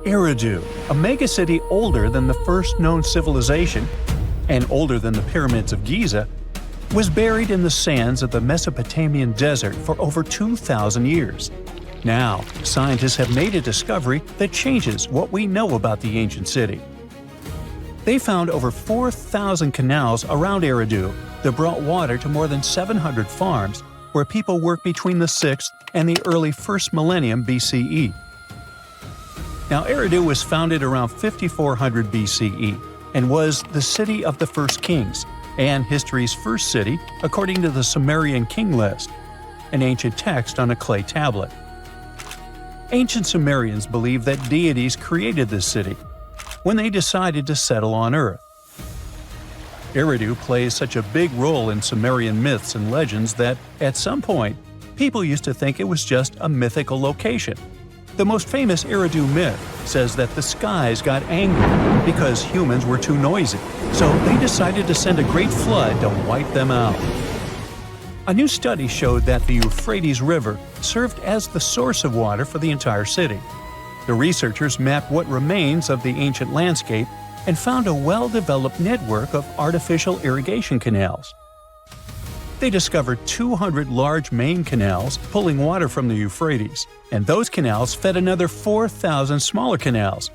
Eridu, a megacity older than the first known civilization and older than the pyramids of Giza, was buried in the sands of the Mesopotamian desert for over 2,000 years. Now, scientists have made a discovery that changes what we know about the ancient city. They found over 4,000 canals around Eridu that brought water to more than 700 farms where people worked between the 6th and the early 1st millennium BCE. Now, Eridu was founded around 5400 BCE and was the city of the first kings and history's first city according to the Sumerian king list, an ancient text on a clay tablet. Ancient Sumerians believed that deities created this city when they decided to settle on Earth. Eridu plays such a big role in Sumerian myths and legends that, at some point, people used to think it was just a mythical location. The most famous Eridu myth says that the skies got angry because humans were too noisy, so they decided to send a great flood to wipe them out. A new study showed that the Euphrates River served as the source of water for the entire city. The researchers mapped what remains of the ancient landscape and found a well-developed network of artificial irrigation canals. They discovered 200 large main canals pulling water from the Euphrates, and those canals fed another 4,000 smaller canals.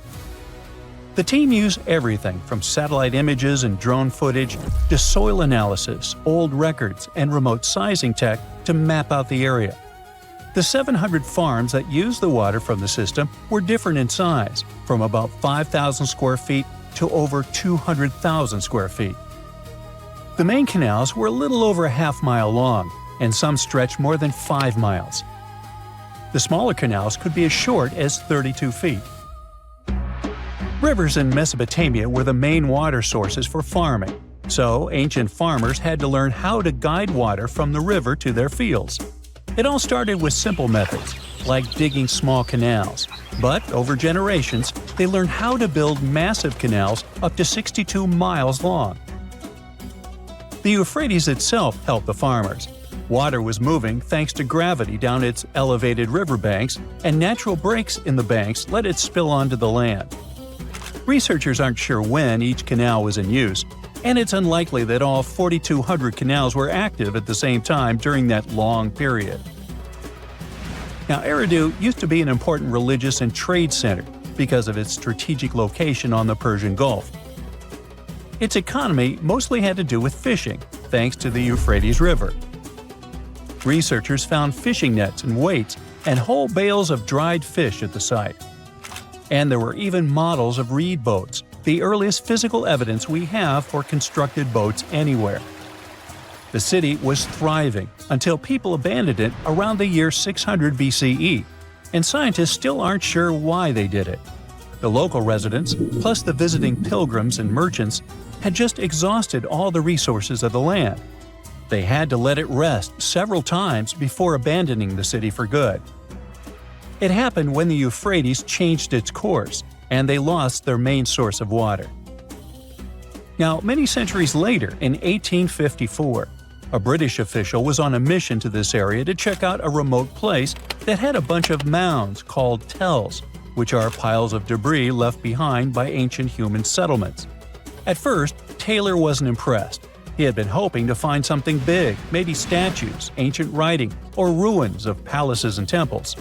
The team used everything from satellite images and drone footage to soil analysis, old records, and remote sizing tech to map out the area. The 700 farms that used the water from the system were different in size, from about 5,000 square feet to over 200,000 square feet. The main canals were a little over a half-mile long, and some stretched more than 5 miles. The smaller canals could be as short as 32 feet. Rivers in Mesopotamia were the main water sources for farming, so ancient farmers had to learn how to guide water from the river to their fields. It all started with simple methods, like digging small canals, but over generations, they learned how to build massive canals up to 62 miles long. The Euphrates itself helped the farmers. Water was moving thanks to gravity down its elevated riverbanks, and natural breaks in the banks let it spill onto the land. Researchers aren't sure when each canal was in use, and it's unlikely that all 4,200 canals were active at the same time during that long period. Now, Eridu used to be an important religious and trade center because of its strategic location on the Persian Gulf. Its economy mostly had to do with fishing, thanks to the Euphrates River. Researchers found fishing nets and weights and whole bales of dried fish at the site. And there were even models of reed boats, the earliest physical evidence we have for constructed boats anywhere. The city was thriving until people abandoned it around the year 600 BCE, and scientists still aren't sure why they did it. The local residents, plus the visiting pilgrims and merchants, had just exhausted all the resources of the land. They had to let it rest several times before abandoning the city for good. It happened when the Euphrates changed its course, and they lost their main source of water. Now, many centuries later, in 1854, a British official was on a mission to this area to check out a remote place that had a bunch of mounds called tells, which are piles of debris left behind by ancient human settlements. At first, Taylor wasn't impressed. He had been hoping to find something big, maybe statues, ancient writing, or ruins of palaces and temples.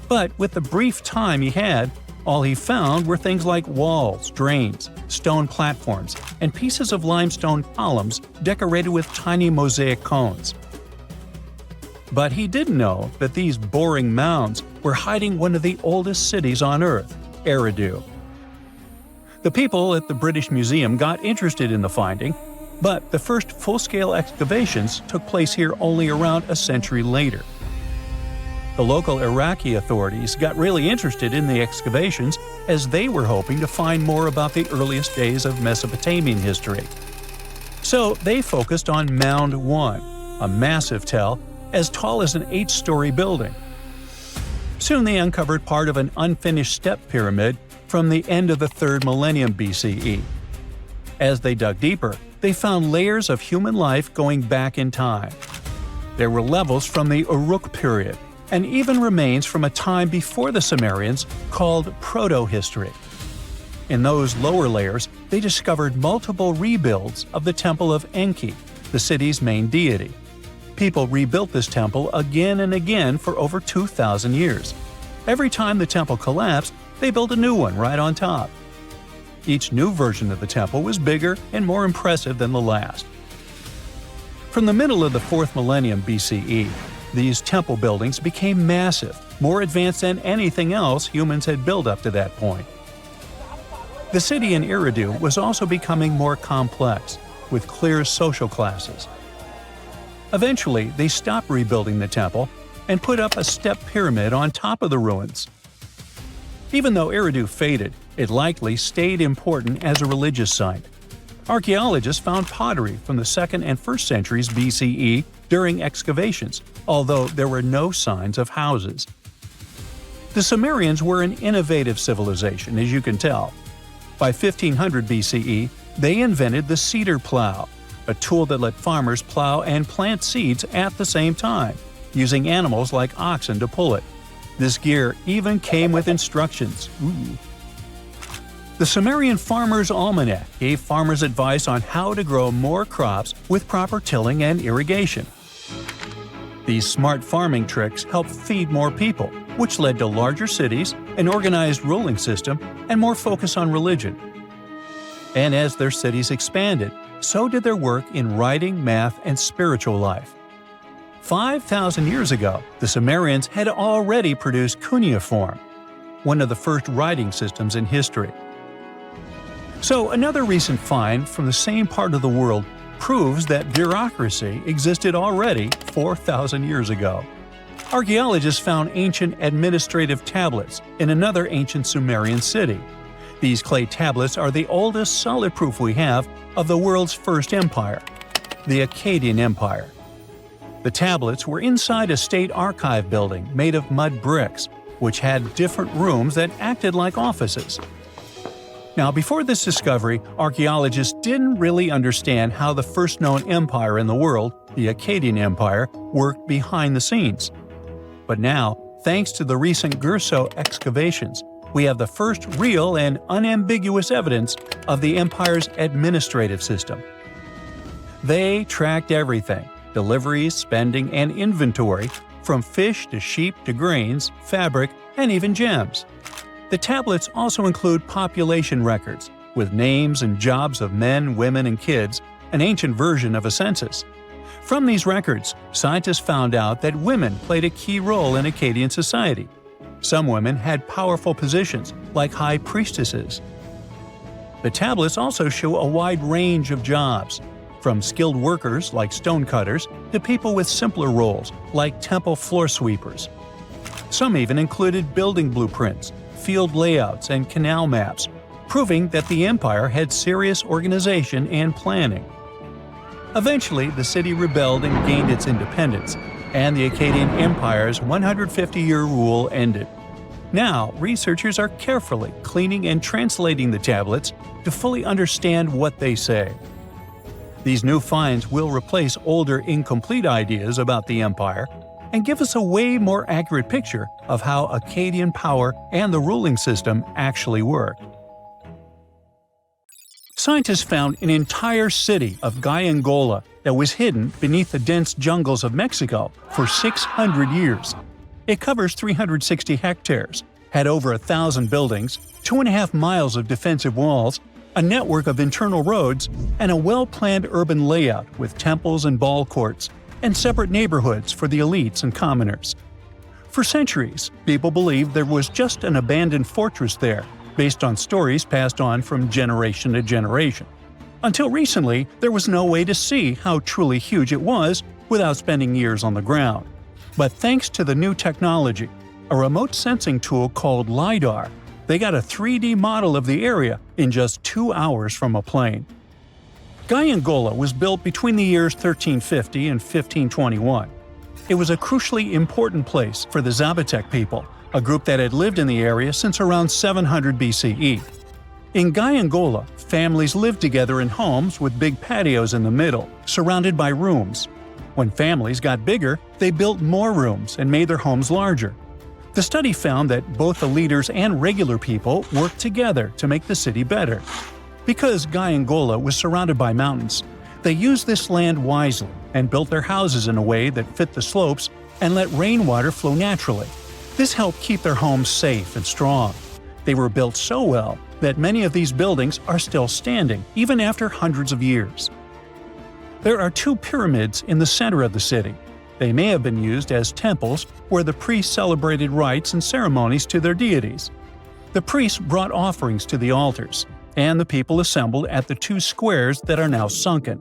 But with the brief time he had, all he found were things like walls, drains, stone platforms, and pieces of limestone columns decorated with tiny mosaic cones. But he didn't know that these boring mounds were hiding one of the oldest cities on Earth, Eridu. The people at the British Museum got interested in the finding, but the first full-scale excavations took place here only around a century later. The local Iraqi authorities got really interested in the excavations as they were hoping to find more about the earliest days of Mesopotamian history. So they focused on Mound 1, a massive tell as tall as an 8-story building. Soon they uncovered part of an unfinished step pyramid from the end of the 3rd millennium BCE. As they dug deeper, they found layers of human life going back in time. There were levels from the Uruk period, and even remains from a time before the Sumerians called proto-history. In those lower layers, they discovered multiple rebuilds of the Temple of Enki, the city's main deity. People rebuilt this temple again and again for over 2,000 years. Every time the temple collapsed, they built a new one right on top. Each new version of the temple was bigger and more impressive than the last. From the middle of the 4th millennium BCE, these temple buildings became massive, more advanced than anything else humans had built up to that point. The city in Eridu was also becoming more complex, with clear social classes. Eventually, they stopped rebuilding the temple and put up a step pyramid on top of the ruins. Even though Eridu faded, it likely stayed important as a religious site. Archaeologists found pottery from the 2nd and 1st centuries BCE during excavations, although there were no signs of houses. The Sumerians were an innovative civilization, as you can tell. By 1500 BCE, they invented the cedar plow, a tool that let farmers plow and plant seeds at the same time, using animals like oxen to pull it. This gear even came with instructions. Ooh. The Sumerian Farmer's Almanac gave farmers advice on how to grow more crops with proper tilling and irrigation. These smart farming tricks helped feed more people, which led to larger cities, an organized ruling system, and more focus on religion. And as their cities expanded, so did their work in writing, math, and spiritual life. 5,000 years ago, the Sumerians had already produced cuneiform, one of the first writing systems in history. So another recent find from the same part of the world proves that bureaucracy existed already 4,000 years ago. Archaeologists found ancient administrative tablets in another ancient Sumerian city. These clay tablets are the oldest solid proof we have of the world's first empire, the Akkadian Empire. The tablets were inside a state archive building made of mud bricks, which had different rooms that acted like offices. Now, before this discovery, archaeologists didn't really understand how the first known empire in the world, the Akkadian Empire, worked behind the scenes. But now, thanks to the recent Gerso excavations, we have the first real and unambiguous evidence of the empire's administrative system. They tracked everything – deliveries, spending, and inventory, from fish to sheep to grains, fabric, and even gems. The tablets also include population records, with names and jobs of men, women, and kids, an ancient version of a census. From these records, scientists found out that women played a key role in Akkadian society. Some women had powerful positions, like high priestesses. The tablets also show a wide range of jobs, from skilled workers like stonecutters to people with simpler roles like temple floor sweepers. Some even included building blueprints, field layouts, and canal maps, proving that the empire had serious organization and planning. Eventually, the city rebelled and gained its independence, and the Akkadian Empire's 150-year rule ended. Now, researchers are carefully cleaning and translating the tablets to fully understand what they say. These new finds will replace older, incomplete ideas about the empire and give us a way more accurate picture of how Akkadian power and the ruling system actually worked. Scientists found an entire city of Gianola that was hidden beneath the dense jungles of Mexico for 600 years. It covers 360 hectares, had over 1,000 buildings, 2.5 miles of defensive walls, a network of internal roads, and a well-planned urban layout with temples and ball courts, and separate neighborhoods for the elites and commoners. For centuries, people believed there was just an abandoned fortress there, based on stories passed on from generation to generation. Until recently, there was no way to see how truly huge it was without spending years on the ground. But thanks to the new technology, a remote sensing tool called LiDAR, they got a 3D model of the area in just 2 hours from a plane. Gianola was built between the years 1350 and 1521. It was a crucially important place for the Zapotec people, a group that had lived in the area since around 700 BCE. In Gianola, families lived together in homes with big patios in the middle, surrounded by rooms. When families got bigger, they built more rooms and made their homes larger. The study found that both the leaders and regular people worked together to make the city better. Because Gianola was surrounded by mountains, they used this land wisely and built their houses in a way that fit the slopes and let rainwater flow naturally. This helped keep their homes safe and strong. They were built so well that many of these buildings are still standing, even after hundreds of years. There are 2 pyramids in the center of the city. They may have been used as temples where the priests celebrated rites and ceremonies to their deities. The priests brought offerings to the altars, and the people assembled at the 2 squares that are now sunken.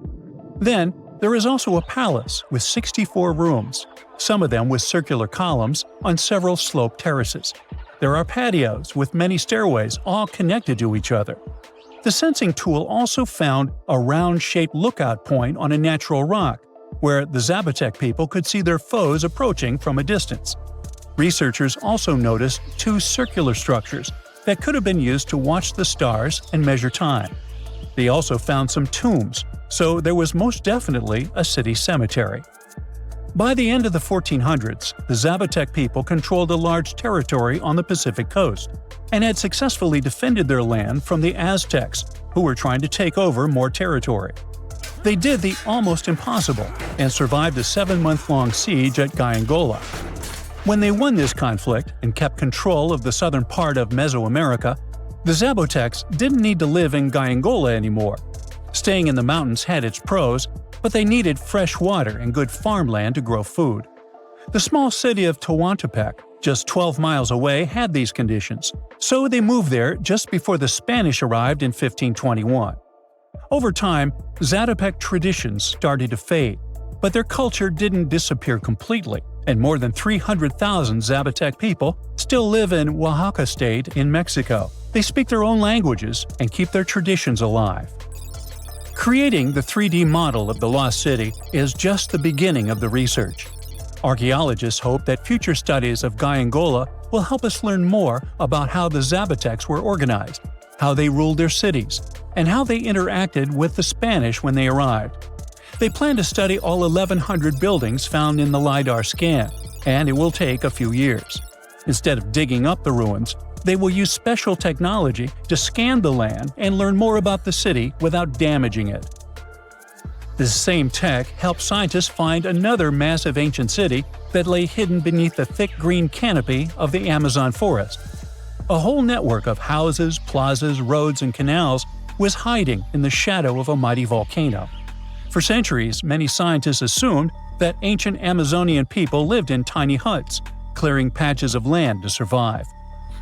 Then, there is also a palace with 64 rooms, some of them with circular columns on several sloped terraces. There are patios with many stairways all connected to each other. The sensing tool also found a round-shaped lookout point on a natural rock, where the Zapotec people could see their foes approaching from a distance. Researchers also noticed 2 circular structures that could have been used to watch the stars and measure time. They also found some tombs, so there was most definitely a city cemetery. By the end of the 1400s, the Zapotec people controlled a large territory on the Pacific coast and had successfully defended their land from the Aztecs, who were trying to take over more territory. They did the almost impossible and survived a 7-month-long siege at Gianola. When they won this conflict and kept control of the southern part of Mesoamerica, the Zapotecs didn't need to live in Gianola anymore. Staying in the mountains had its pros, but they needed fresh water and good farmland to grow food. The small city of Tehuantepec, just 12 miles away, had these conditions, so they moved there just before the Spanish arrived in 1521. Over time, Zapotec traditions started to fade, but their culture didn't disappear completely, and more than 300,000 Zapotec people still live in Oaxaca state in Mexico. They speak their own languages and keep their traditions alive. Creating the 3D model of the lost city is just the beginning of the research. Archaeologists hope that future studies of Gianola will help us learn more about how the Zapotecs were organized, how they ruled their cities, and how they interacted with the Spanish when they arrived. They plan to study all 1,100 buildings found in the LiDAR scan, and it will take a few years. Instead of digging up the ruins, they will use special technology to scan the land and learn more about the city without damaging it. This same tech helped scientists find another massive ancient city that lay hidden beneath the thick green canopy of the Amazon forest. A whole network of houses, plazas, roads, and canals was hiding in the shadow of a mighty volcano. For centuries, many scientists assumed that ancient Amazonian people lived in tiny huts, clearing patches of land to survive.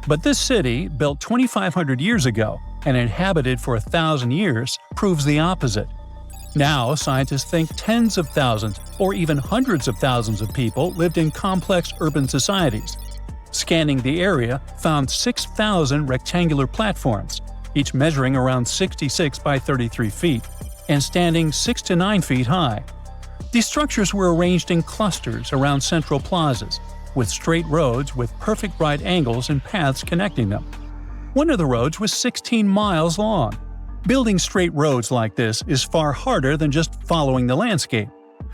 But this city, built 2,500 years ago and inhabited for 1,000 years, proves the opposite. Now, scientists think tens of thousands or even hundreds of thousands of people lived in complex urban societies. Scanning the area found 6,000 rectangular platforms, each measuring around 66 by 33 feet, and standing 6 to 9 feet high. These structures were arranged in clusters around central plazas, with straight roads with perfect right angles and paths connecting them. One of the roads was 16 miles long. Building straight roads like this is far harder than just following the landscape.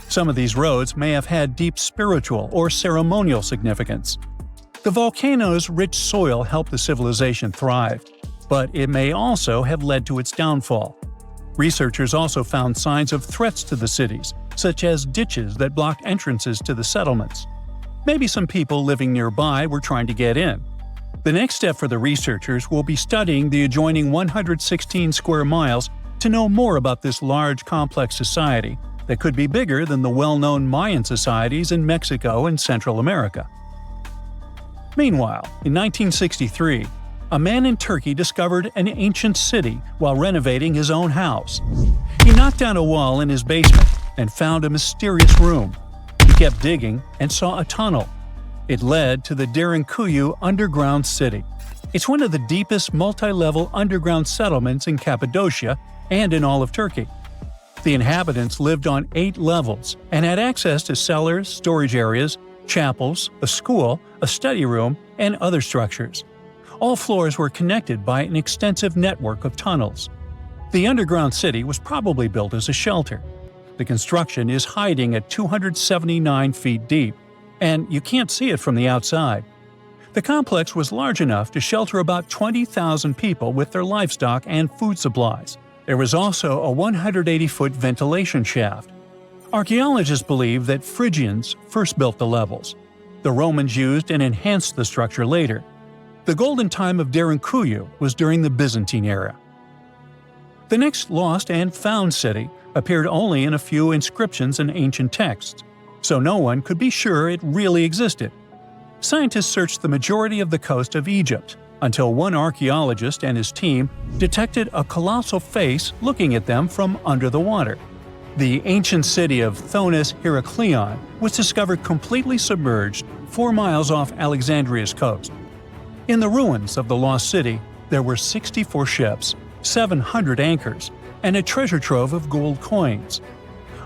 Some of these roads may have had deep spiritual or ceremonial significance. The volcano's rich soil helped the civilization thrive, but it may also have led to its downfall. Researchers also found signs of threats to the cities, such as ditches that blocked entrances to the settlements. Maybe some people living nearby were trying to get in. The next step for the researchers will be studying the adjoining 116 square miles to know more about this large, complex society that could be bigger than the well-known Mayan societies in Mexico and Central America. Meanwhile, in 1963, a man in Turkey discovered an ancient city while renovating his own house. He knocked down a wall in his basement and found a mysterious room. He kept digging and saw a tunnel. It led to the Derinkuyu underground city. It's one of the deepest multi-level underground settlements in Cappadocia and in all of Turkey. The inhabitants lived on 8 levels and had access to cellars, storage areas, chapels, a school, a study room, and other structures. All floors were connected by an extensive network of tunnels. The underground city was probably built as a shelter. The construction is hiding at 279 feet deep, and you can't see it from the outside. The complex was large enough to shelter about 20,000 people with their livestock and food supplies. There was also a 180-foot ventilation shaft. Archaeologists believe that Phrygians first built the levels. The Romans used and enhanced the structure later. The golden time of Derinkuyu was during the Byzantine era. The next lost and found city appeared only in a few inscriptions and ancient texts, so no one could be sure it really existed. Scientists searched the majority of the coast of Egypt, until one archaeologist and his team detected a colossal face looking at them from under the water. The ancient city of Thonis-Heracleion was discovered completely submerged 4 miles off Alexandria's coast. In the ruins of the lost city, there were 64 ships, 700 anchors, and a treasure trove of gold coins.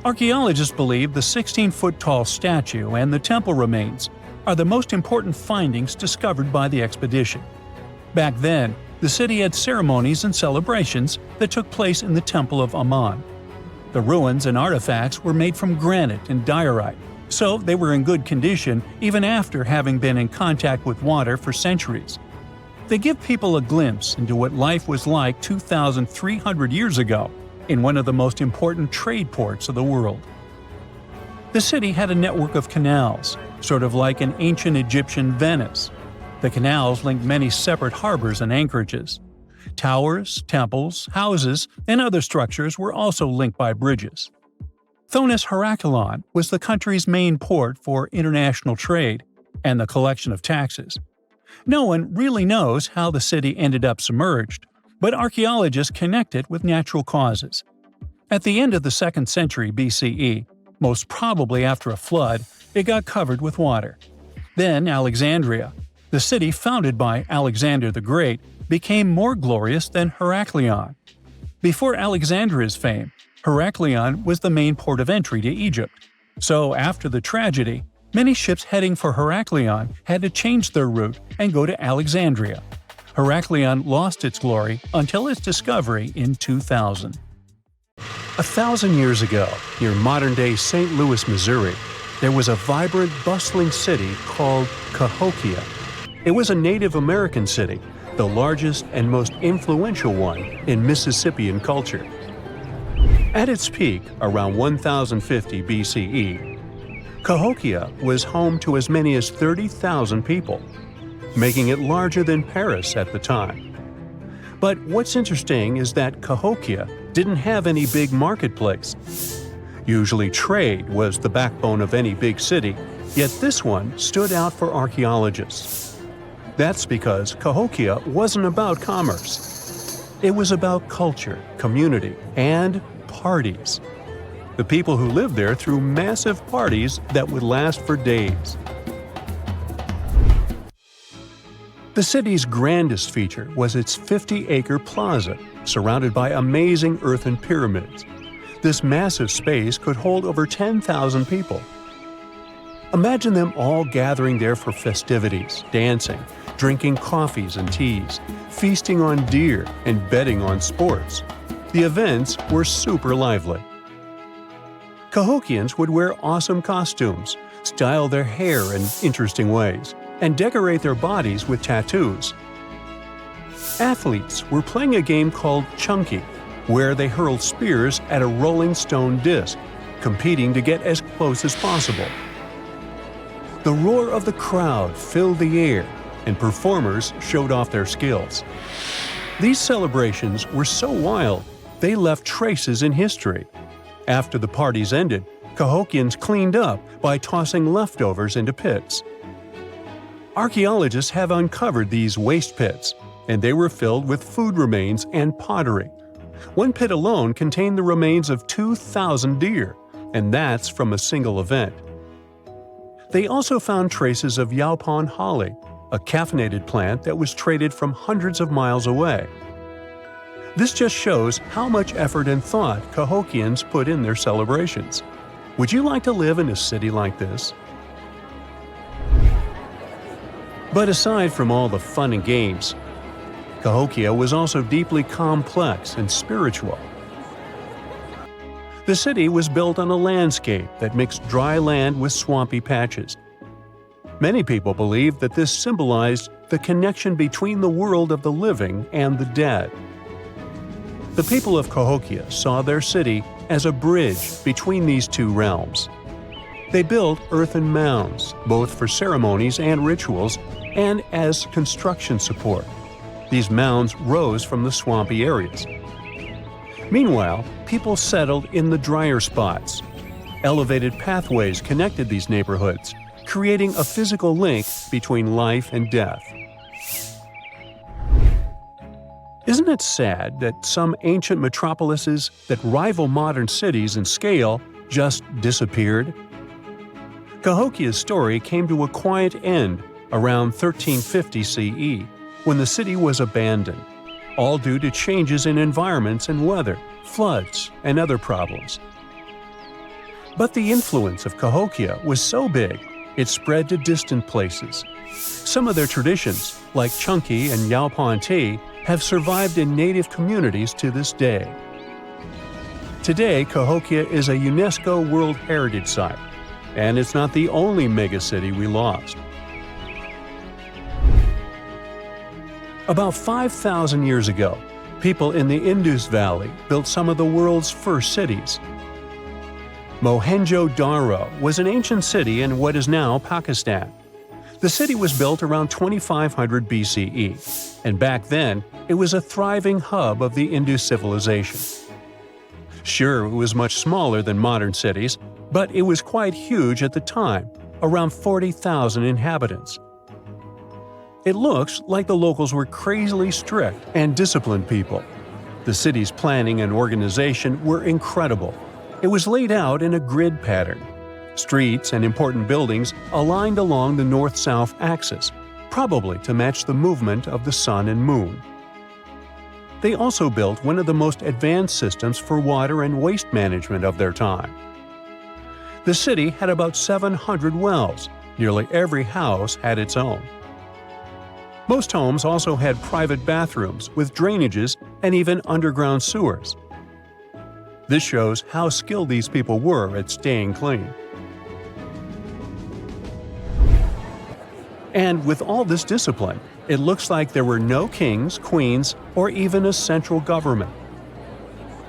Archaeologists believe the 16-foot-tall statue and the temple remains are the most important findings discovered by the expedition. Back then, the city had ceremonies and celebrations that took place in the Temple of Ammon. The ruins and artifacts were made from granite and diorite, so they were in good condition even after having been in contact with water for centuries. They give people a glimpse into what life was like 2,300 years ago in one of the most important trade ports of the world. The city had a network of canals, sort of like an ancient Egyptian Venice. The canals linked many separate harbors and anchorages. Towers, temples, houses, and other structures were also linked by bridges. Thonis-Heracleion was the country's main port for international trade and the collection of taxes. No one really knows how the city ended up submerged, but archaeologists connect it with natural causes. At the end of the 2nd century BCE, most probably after a flood, it got covered with water. Then Alexandria, the city founded by Alexander the Great, became more glorious than Heracleion. Before Alexandria's fame, Heracleion was the main port of entry to Egypt. So after the tragedy, many ships heading for Heracleion had to change their route and go to Alexandria. Heracleion lost its glory until its discovery in 2000. 1,000 years ago, near modern-day St. Louis, Missouri, there was a vibrant, bustling city called Cahokia. It was a Native American city, the largest and most influential one in Mississippian culture. At its peak, around 1050 BCE, Cahokia was home to as many as 30,000 people, making it larger than Paris at the time. But what's interesting is that Cahokia didn't have any big marketplace. Usually trade was the backbone of any big city, yet this one stood out for archaeologists. That's because Cahokia wasn't about commerce. It was about culture, community, and parties. The people who lived there threw massive parties that would last for days. The city's grandest feature was its 50-acre plaza, surrounded by amazing earthen pyramids. This massive space could hold over 10,000 people. Imagine them all gathering there for festivities, dancing, drinking coffees and teas, feasting on deer, and betting on sports. The events were super lively. Cahokians would wear awesome costumes, style their hair in interesting ways, and decorate their bodies with tattoos. Athletes were playing a game called chunky, where they hurled spears at a rolling stone disc, competing to get as close as possible. The roar of the crowd filled the air, and performers showed off their skills. These celebrations were so wild, they left traces in history. After the parties ended, Cahokians cleaned up by tossing leftovers into pits. Archaeologists have uncovered these waste pits, and they were filled with food remains and pottery. One pit alone contained the remains of 2,000 deer, and that's from a single event. They also found traces of yaupon holly, a caffeinated plant that was traded from hundreds of miles away. This just shows how much effort and thought Cahokians put in their celebrations. Would you like to live in a city like this? But aside from all the fun and games, Cahokia was also deeply complex and spiritual. The city was built on a landscape that mixed dry land with swampy patches. Many people believe that this symbolized the connection between the world of the living and the dead. The people of Cahokia saw their city as a bridge between these two realms. They built earthen mounds, both for ceremonies and rituals, and as construction support. These mounds rose from the swampy areas. Meanwhile, people settled in the drier spots. Elevated pathways connected these neighborhoods, creating a physical link between life and death. Isn't it sad that some ancient metropolises that rival modern cities in scale just disappeared? Cahokia's story came to a quiet end around 1350 CE, when the city was abandoned, all due to changes in environments and weather, floods, and other problems. But the influence of Cahokia was so big, it spread to distant places. Some of their traditions, like Chunky and Yaupon tea, have survived in native communities to this day. Today, Cahokia is a UNESCO World Heritage Site, and it's not the only megacity we lost. About 5,000 years ago, people in the Indus Valley built some of the world's first cities. Mohenjo Daro was an ancient city in what is now Pakistan. The city was built around 2500 BCE, and back then, it was a thriving hub of the Indus civilization. Sure, it was much smaller than modern cities, but it was quite huge at the time, around 40,000 inhabitants. It looks like the locals were crazily strict and disciplined people. The city's planning and organization were incredible. It was laid out in a grid pattern. Streets and important buildings aligned along the north-south axis, probably to match the movement of the sun and moon. They also built one of the most advanced systems for water and waste management of their time. The city had about 700 wells. Nearly every house had its own. Most homes also had private bathrooms with drainages and even underground sewers. This shows how skilled these people were at staying clean. And with all this discipline, it looks like there were no kings, queens, or even a central government.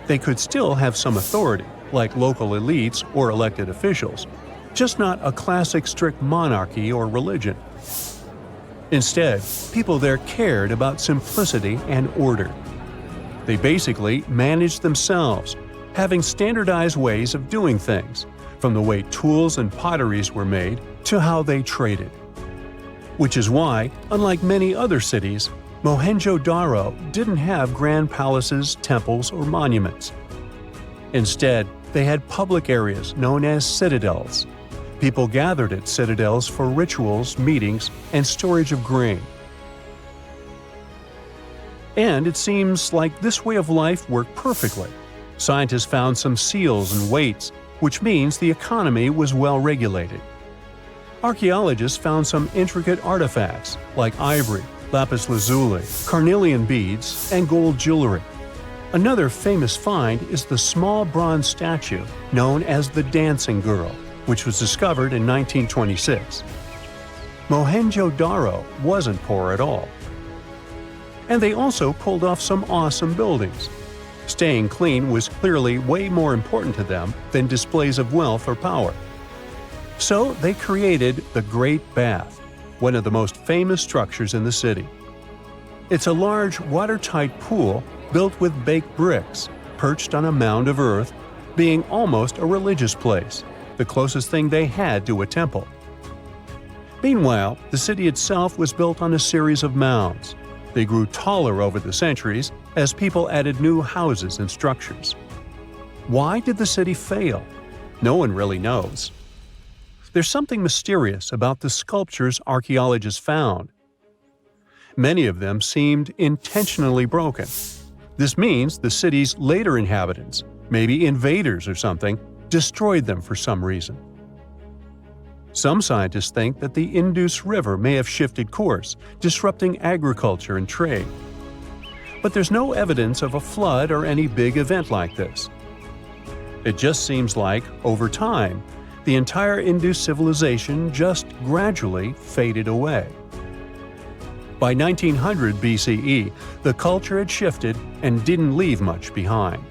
They could still have some authority, like local elites or elected officials, just not a classic strict monarchy or religion. Instead, people there cared about simplicity and order. They basically managed themselves, having standardized ways of doing things, from the way tools and potteries were made to how they traded. Which is why, unlike many other cities, Mohenjo Daro didn't have grand palaces, temples, or monuments. Instead, they had public areas known as citadels. People gathered at citadels for rituals, meetings, and storage of grain. And it seems like this way of life worked perfectly. Scientists found some seals and weights, which means the economy was well regulated. Archaeologists found some intricate artifacts like ivory, lapis lazuli, carnelian beads, and gold jewelry. Another famous find is the small bronze statue known as the Dancing Girl, which was discovered in 1926. Mohenjo Daro wasn't poor at all. And they also pulled off some awesome buildings. Staying clean was clearly way more important to them than displays of wealth or power. So they created the Great Bath, one of the most famous structures in the city. It's a large, watertight pool built with baked bricks, perched on a mound of earth, being almost a religious place, the closest thing they had to a temple. Meanwhile, the city itself was built on a series of mounds. They grew taller over the centuries as people added new houses and structures. Why did the city fail? No one really knows. There's something mysterious about the sculptures archaeologists found. Many of them seemed intentionally broken. This means the city's later inhabitants, maybe invaders or something, destroyed them for some reason. Some scientists think that the Indus River may have shifted course, disrupting agriculture and trade. But there's no evidence of a flood or any big event like this. It just seems like, over time, the entire Indus civilization just gradually faded away. By 1900 BCE, the culture had shifted and didn't leave much behind.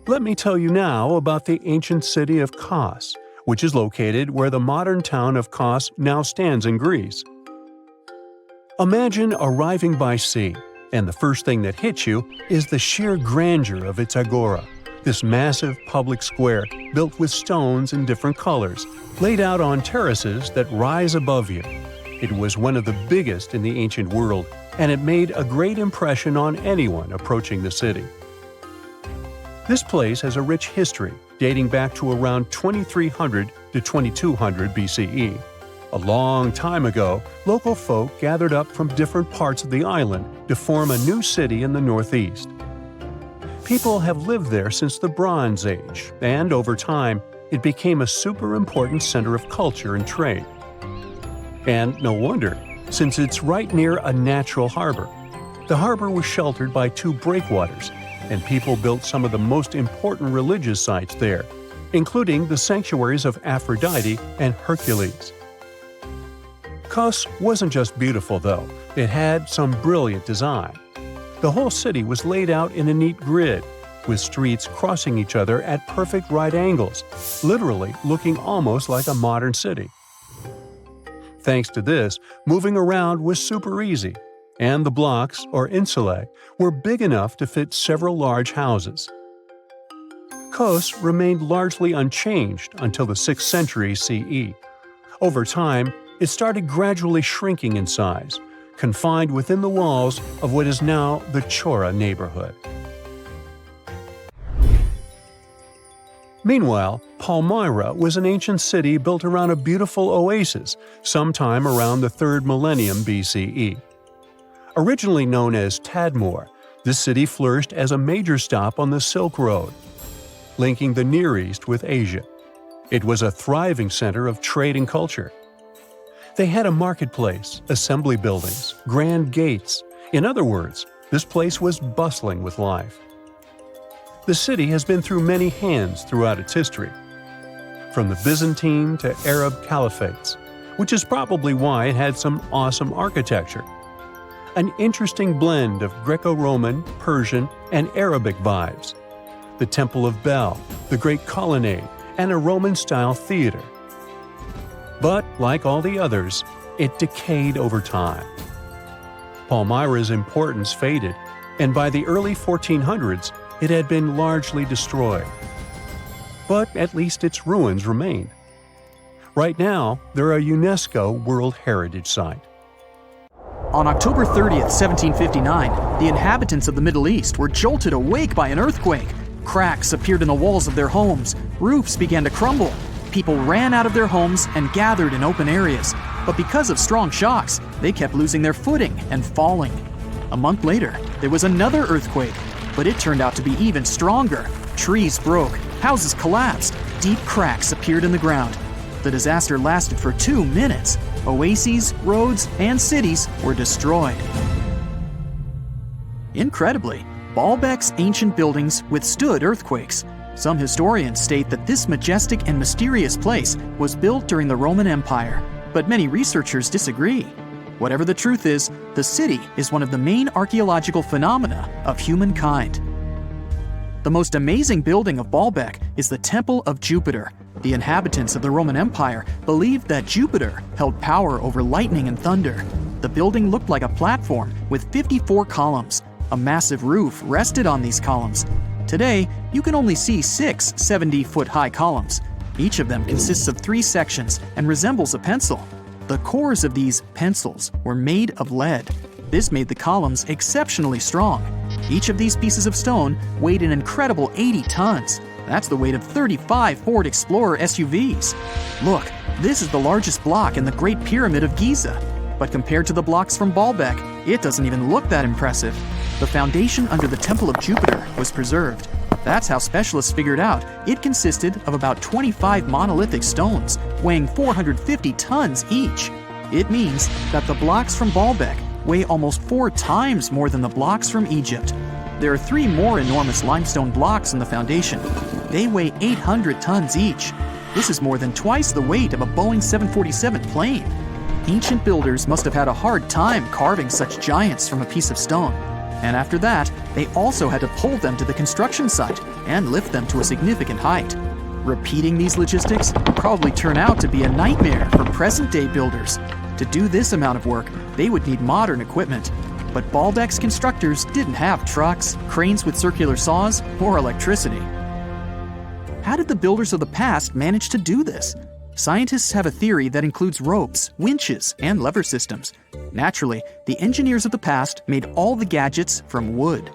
Let me tell you now about the ancient city of Kos, which is located where the modern town of Kos now stands in Greece. Imagine arriving by sea, and the first thing that hits you is the sheer grandeur of its agora, this massive public square built with stones in different colors, laid out on terraces that rise above you. It was one of the biggest in the ancient world, and it made a great impression on anyone approaching the city. This place has a rich history, dating back to around 2300 to 2200 BCE. A long time ago, local folk gathered up from different parts of the island to form a new city in the northeast. People have lived there since the Bronze Age, and over time, it became a super important center of culture and trade. And no wonder, since it's right near a natural harbor. The harbor was sheltered by two breakwaters, and people built some of the most important religious sites there, including the sanctuaries of Aphrodite and Hercules. Kos wasn't just beautiful, though. It had some brilliant design. The whole city was laid out in a neat grid, with streets crossing each other at perfect right angles, literally looking almost like a modern city. Thanks to this, moving around was super easy, and the blocks, or insulae, were big enough to fit several large houses. Kos remained largely unchanged until the 6th century CE. Over time, it started gradually shrinking in size, confined within the walls of what is now the Chora neighborhood. Meanwhile, Palmyra was an ancient city built around a beautiful oasis sometime around the 3rd millennium BCE. Originally known as Tadmor, this city flourished as a major stop on the Silk Road, linking the Near East with Asia. It was a thriving center of trade and culture. They had a marketplace, assembly buildings, grand gates. In other words, this place was bustling with life. The city has been through many hands throughout its history, from the Byzantine to Arab caliphates, which is probably why it had some awesome architecture. An interesting blend of Greco-Roman, Persian, and Arabic vibes. The Temple of Bel, the Great Colonnade, and a Roman-style theater. But, like all the others, it decayed over time. Palmyra's importance faded, and by the early 1400s, it had been largely destroyed. But at least its ruins remained. Right now, they're a UNESCO World Heritage Site. On October 30th, 1759, the inhabitants of the Middle East were jolted awake by an earthquake. Cracks appeared in the walls of their homes, roofs began to crumble. People ran out of their homes and gathered in open areas. But because of strong shocks, they kept losing their footing and falling. A month later, there was another earthquake, but it turned out to be even stronger. Trees broke, houses collapsed, deep cracks appeared in the ground. The disaster lasted for 2 minutes. Oases, roads, and cities were destroyed. Incredibly, Baalbek's ancient buildings withstood earthquakes. Some historians state that this majestic and mysterious place was built during the Roman Empire, but many researchers disagree. Whatever the truth is, the city is one of the main archaeological phenomena of humankind. The most amazing building of Baalbek is the Temple of Jupiter. The inhabitants of the Roman Empire believed that Jupiter held power over lightning and thunder. The building looked like a platform with 54 columns. A massive roof rested on these columns. Today, you can only see 6 70-foot-high columns. Each of them consists of 3 sections and resembles a pencil. The cores of these pencils were made of lead. This made the columns exceptionally strong. Each of these pieces of stone weighed an incredible 80 tons. That's the weight of 35 Ford Explorer SUVs. Look, this is the largest block in the Great Pyramid of Giza. But compared to the blocks from Baalbek, it doesn't even look that impressive. The foundation under the Temple of Jupiter was preserved. That's how specialists figured out it consisted of about 25 monolithic stones, weighing 450 tons each. It means that the blocks from Baalbek weigh almost 4 times more than the blocks from Egypt. There are 3 more enormous limestone blocks in the foundation. They weigh 800 tons each. This is more than twice the weight of a Boeing 747 plane. Ancient builders must have had a hard time carving such giants from a piece of stone. And after that, they also had to pull them to the construction site and lift them to a significant height. Repeating these logistics would probably turn out to be a nightmare for present-day builders. To do this amount of work, they would need modern equipment. But Baalbek's constructors didn't have trucks, cranes with circular saws, or electricity. How did the builders of the past manage to do this? Scientists have a theory that includes ropes, winches, and lever systems. Naturally, the engineers of the past made all the gadgets from wood.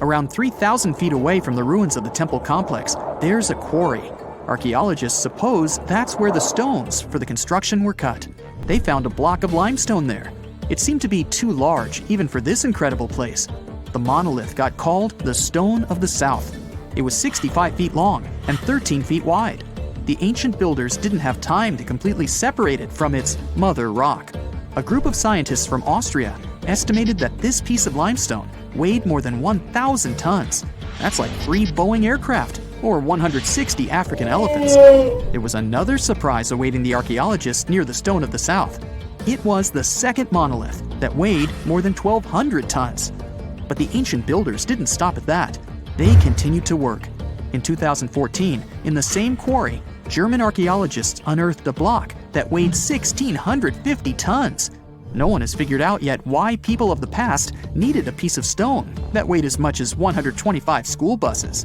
Around 3,000 feet away from the ruins of the temple complex, there's a quarry. Archaeologists suppose that's where the stones for the construction were cut. They found a block of limestone there. It seemed to be too large, even for this incredible place. The monolith got called the Stone of the South. It was 65 feet long and 13 feet wide. The ancient builders didn't have time to completely separate it from its mother rock. A group of scientists from Austria estimated that this piece of limestone weighed more than 1,000 tons. That's like 3 Boeing aircraft or 160 African elephants. There was another surprise awaiting the archaeologists near the Stone of the South. It was the second monolith that weighed more than 1,200 tons. But the ancient builders didn't stop at that. They continued to work. In 2014, in the same quarry, German archaeologists unearthed a block that weighed 1,650 tons. No one has figured out yet why people of the past needed a piece of stone that weighed as much as 125 school buses.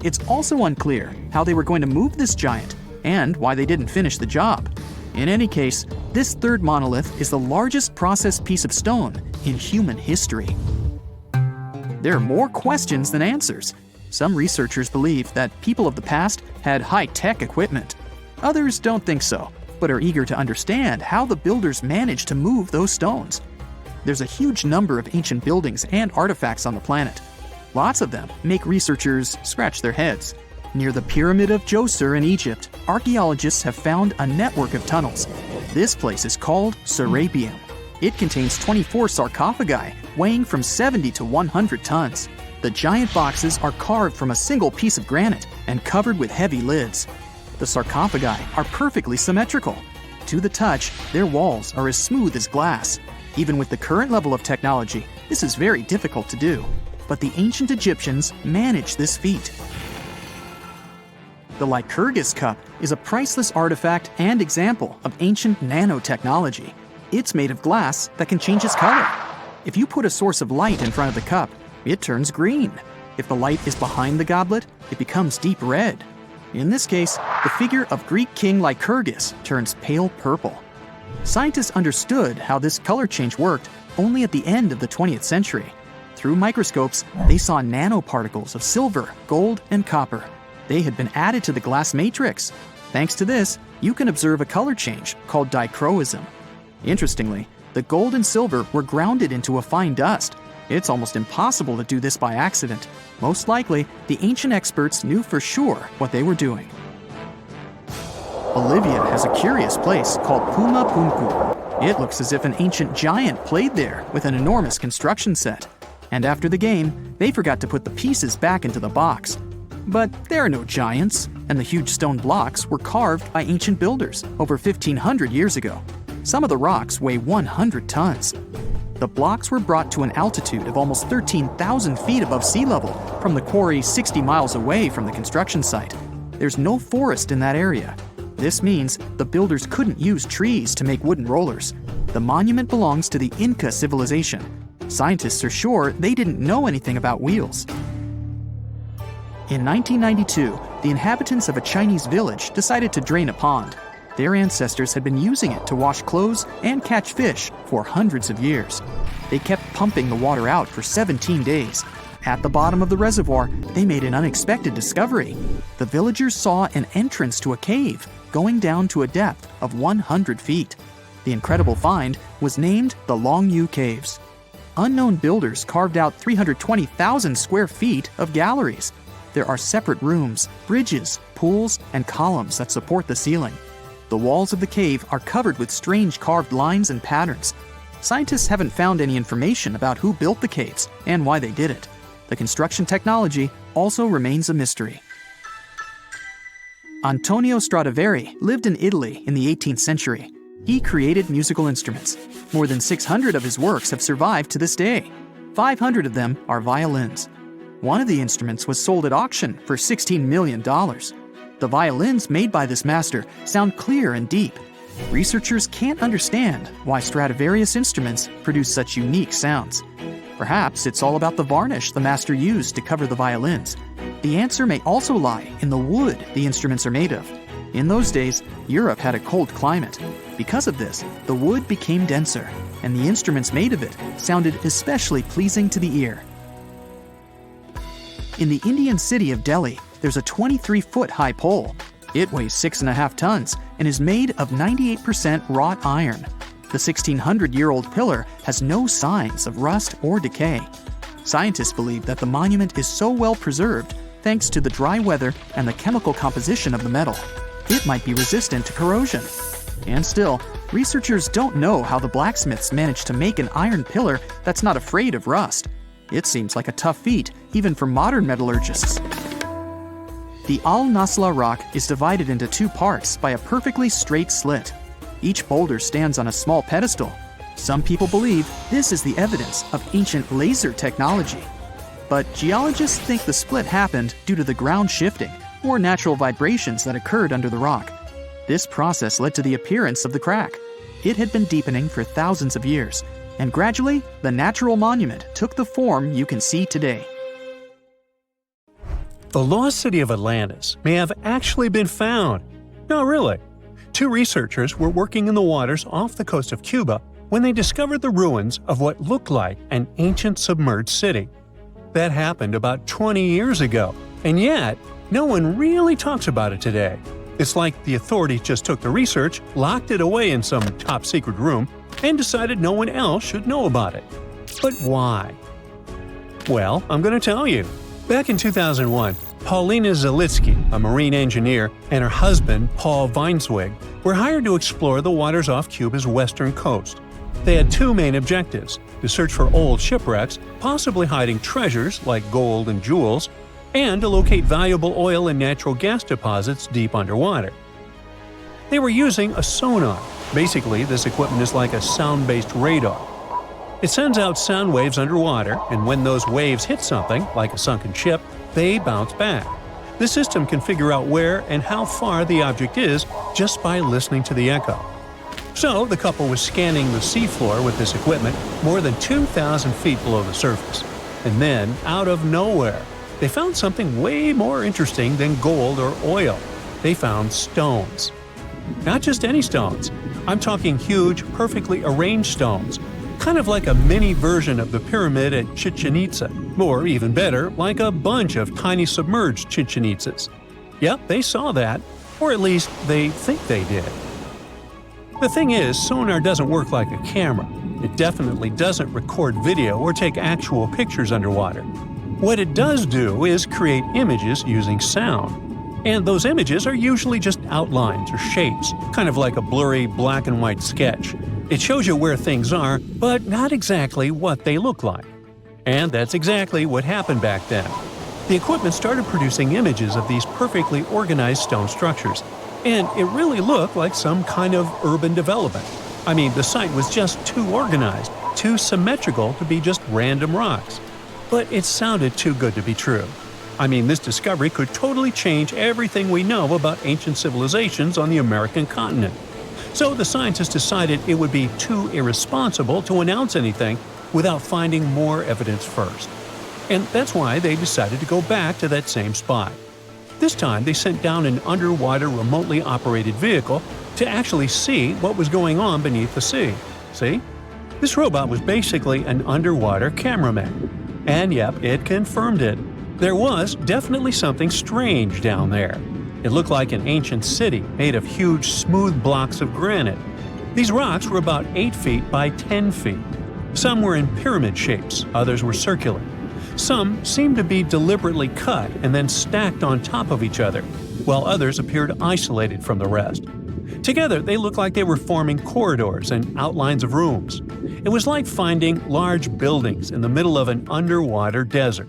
It's also unclear how they were going to move this giant and why they didn't finish the job. In any case, this third monolith is the largest processed piece of stone in human history. There are more questions than answers. Some researchers believe that people of the past had high-tech equipment. Others don't think so, but are eager to understand how the builders managed to move those stones. There's a huge number of ancient buildings and artifacts on the planet. Lots of them make researchers scratch their heads. Near the Pyramid of Djoser in Egypt, archaeologists have found a network of tunnels. This place is called Serapeum. It contains 24 sarcophagi weighing from 70 to 100 tons. The giant boxes are carved from a single piece of granite and covered with heavy lids. The sarcophagi are perfectly symmetrical. To the touch, their walls are as smooth as glass. Even with the current level of technology, this is very difficult to do. But the ancient Egyptians managed this feat. The Lycurgus cup is a priceless artifact and example of ancient nanotechnology. It's made of glass that can change its color. If you put a source of light in front of the cup, it turns green. If the light is behind the goblet, it becomes deep red. In this case, the figure of Greek king Lycurgus turns pale purple. Scientists understood how this color change worked only at the end of the 20th century. Through microscopes, they saw nanoparticles of silver, gold, and copper. They had been added to the glass matrix. Thanks to this, you can observe a color change called dichroism. Interestingly, the gold and silver were grounded into a fine dust. It's almost impossible to do this by accident. Most likely, the ancient experts knew for sure what they were doing. Bolivia has a curious place called Puma Punku. It looks as if an ancient giant played there with an enormous construction set. And after the game, they forgot to put the pieces back into the box. But there are no giants, and the huge stone blocks were carved by ancient builders over 1,500 years ago. Some of the rocks weigh 100 tons. The blocks were brought to an altitude of almost 13,000 feet above sea level from the quarry 60 miles away from the construction site. There's no forest in that area. This means the builders couldn't use trees to make wooden rollers. The monument belongs to the Inca civilization. Scientists are sure they didn't know anything about wheels. In 1992, the inhabitants of a Chinese village decided to drain a pond. Their ancestors had been using it to wash clothes and catch fish for hundreds of years. They kept pumping the water out for 17 days. At the bottom of the reservoir, they made an unexpected discovery. The villagers saw an entrance to a cave going down to a depth of 100 feet. The incredible find was named the Longyou Caves. Unknown builders carved out 320,000 square feet of galleries. There are separate rooms, bridges, pools, and columns that support the ceiling. The walls of the cave are covered with strange carved lines and patterns. Scientists haven't found any information about who built the caves and why they did it. The construction technology also remains a mystery. Antonio Stradivari lived in Italy in the 18th century. He created musical instruments. More than 600 of his works have survived to this day. 500 of them are violins. One of the instruments was sold at auction for $16 million. The violins made by this master sound clear and deep. Researchers can't understand why Stradivarius instruments produce such unique sounds. Perhaps it's all about the varnish the master used to cover the violins. The answer may also lie in the wood the instruments are made of. In those days, Europe had a cold climate. Because of this, the wood became denser, and the instruments made of it sounded especially pleasing to the ear. In the Indian city of Delhi, there's a 23-foot high pole. It weighs 6.5 tons and is made of 98% wrought iron. The 1,600-year-old pillar has no signs of rust or decay. Scientists believe that the monument is so well preserved thanks to the dry weather and the chemical composition of the metal. It might be resistant to corrosion. And still, researchers don't know how the blacksmiths managed to make an iron pillar that's not afraid of rust. It seems like a tough feat, even for modern metallurgists. The Al-Natah rock is divided into two parts by a perfectly straight slit. Each boulder stands on a small pedestal. Some people believe this is the evidence of ancient laser technology. But geologists think the split happened due to the ground shifting or natural vibrations that occurred under the rock. This process led to the appearance of the crack. It had been deepening for thousands of years, and gradually, the natural monument took the form you can see today. The lost city of Atlantis may have actually been found. No, really. Two researchers were working in the waters off the coast of Cuba when they discovered the ruins of what looked like an ancient submerged city. That happened about 20 years ago, and yet no one really talks about it today. It's like the authorities just took the research, locked it away in some top-secret room, and decided no one else should know about it. But why? Well, I'm going to tell you. Back in 2001, Paulina Zalitsky, a marine engineer, and her husband, Paul Weinswig, were hired to explore the waters off Cuba's western coast. They had two main objectives: to search for old shipwrecks, possibly hiding treasures like gold and jewels, and to locate valuable oil and natural gas deposits deep underwater. They were using a sonar. Basically, this equipment is like a sound-based radar. It sends out sound waves underwater, and when those waves hit something, like a sunken ship, they bounce back. The system can figure out where and how far the object is just by listening to the echo. So, the couple was scanning the seafloor with this equipment more than 2,000 feet below the surface. And then, out of nowhere, they found something way more interesting than gold or oil. They found stones. Not just any stones. I'm talking huge, perfectly arranged stones. Kind of like a mini version of the pyramid at Chichen Itza. Or even better, like a bunch of tiny submerged Chichen Itzas. Yep, they saw that. Or at least, they think they did. The thing is, sonar doesn't work like a camera. It definitely doesn't record video or take actual pictures underwater. What it does do is create images using sound. And those images are usually just outlines or shapes, kind of like a blurry black and white sketch. It shows you where things are, but not exactly what they look like. And that's exactly what happened back then. The equipment started producing images of these perfectly organized stone structures, and it really looked like some kind of urban development. I mean, the site was just too organized, too symmetrical to be just random rocks. But it sounded too good to be true. I mean, this discovery could totally change everything we know about ancient civilizations on the American continent. So the scientists decided it would be too irresponsible to announce anything without finding more evidence first. And that's why they decided to go back to that same spot. This time they sent down an underwater remotely operated vehicle to actually see what was going on beneath the sea. See? This robot was basically an underwater cameraman. And yep, it confirmed it. There was definitely something strange down there. It looked like an ancient city made of huge, smooth blocks of granite. These rocks were about 8 feet by 10 feet. Some were in pyramid shapes, others were circular. Some seemed to be deliberately cut and then stacked on top of each other, while others appeared isolated from the rest. Together, they looked like they were forming corridors and outlines of rooms. It was like finding large buildings in the middle of an underwater desert.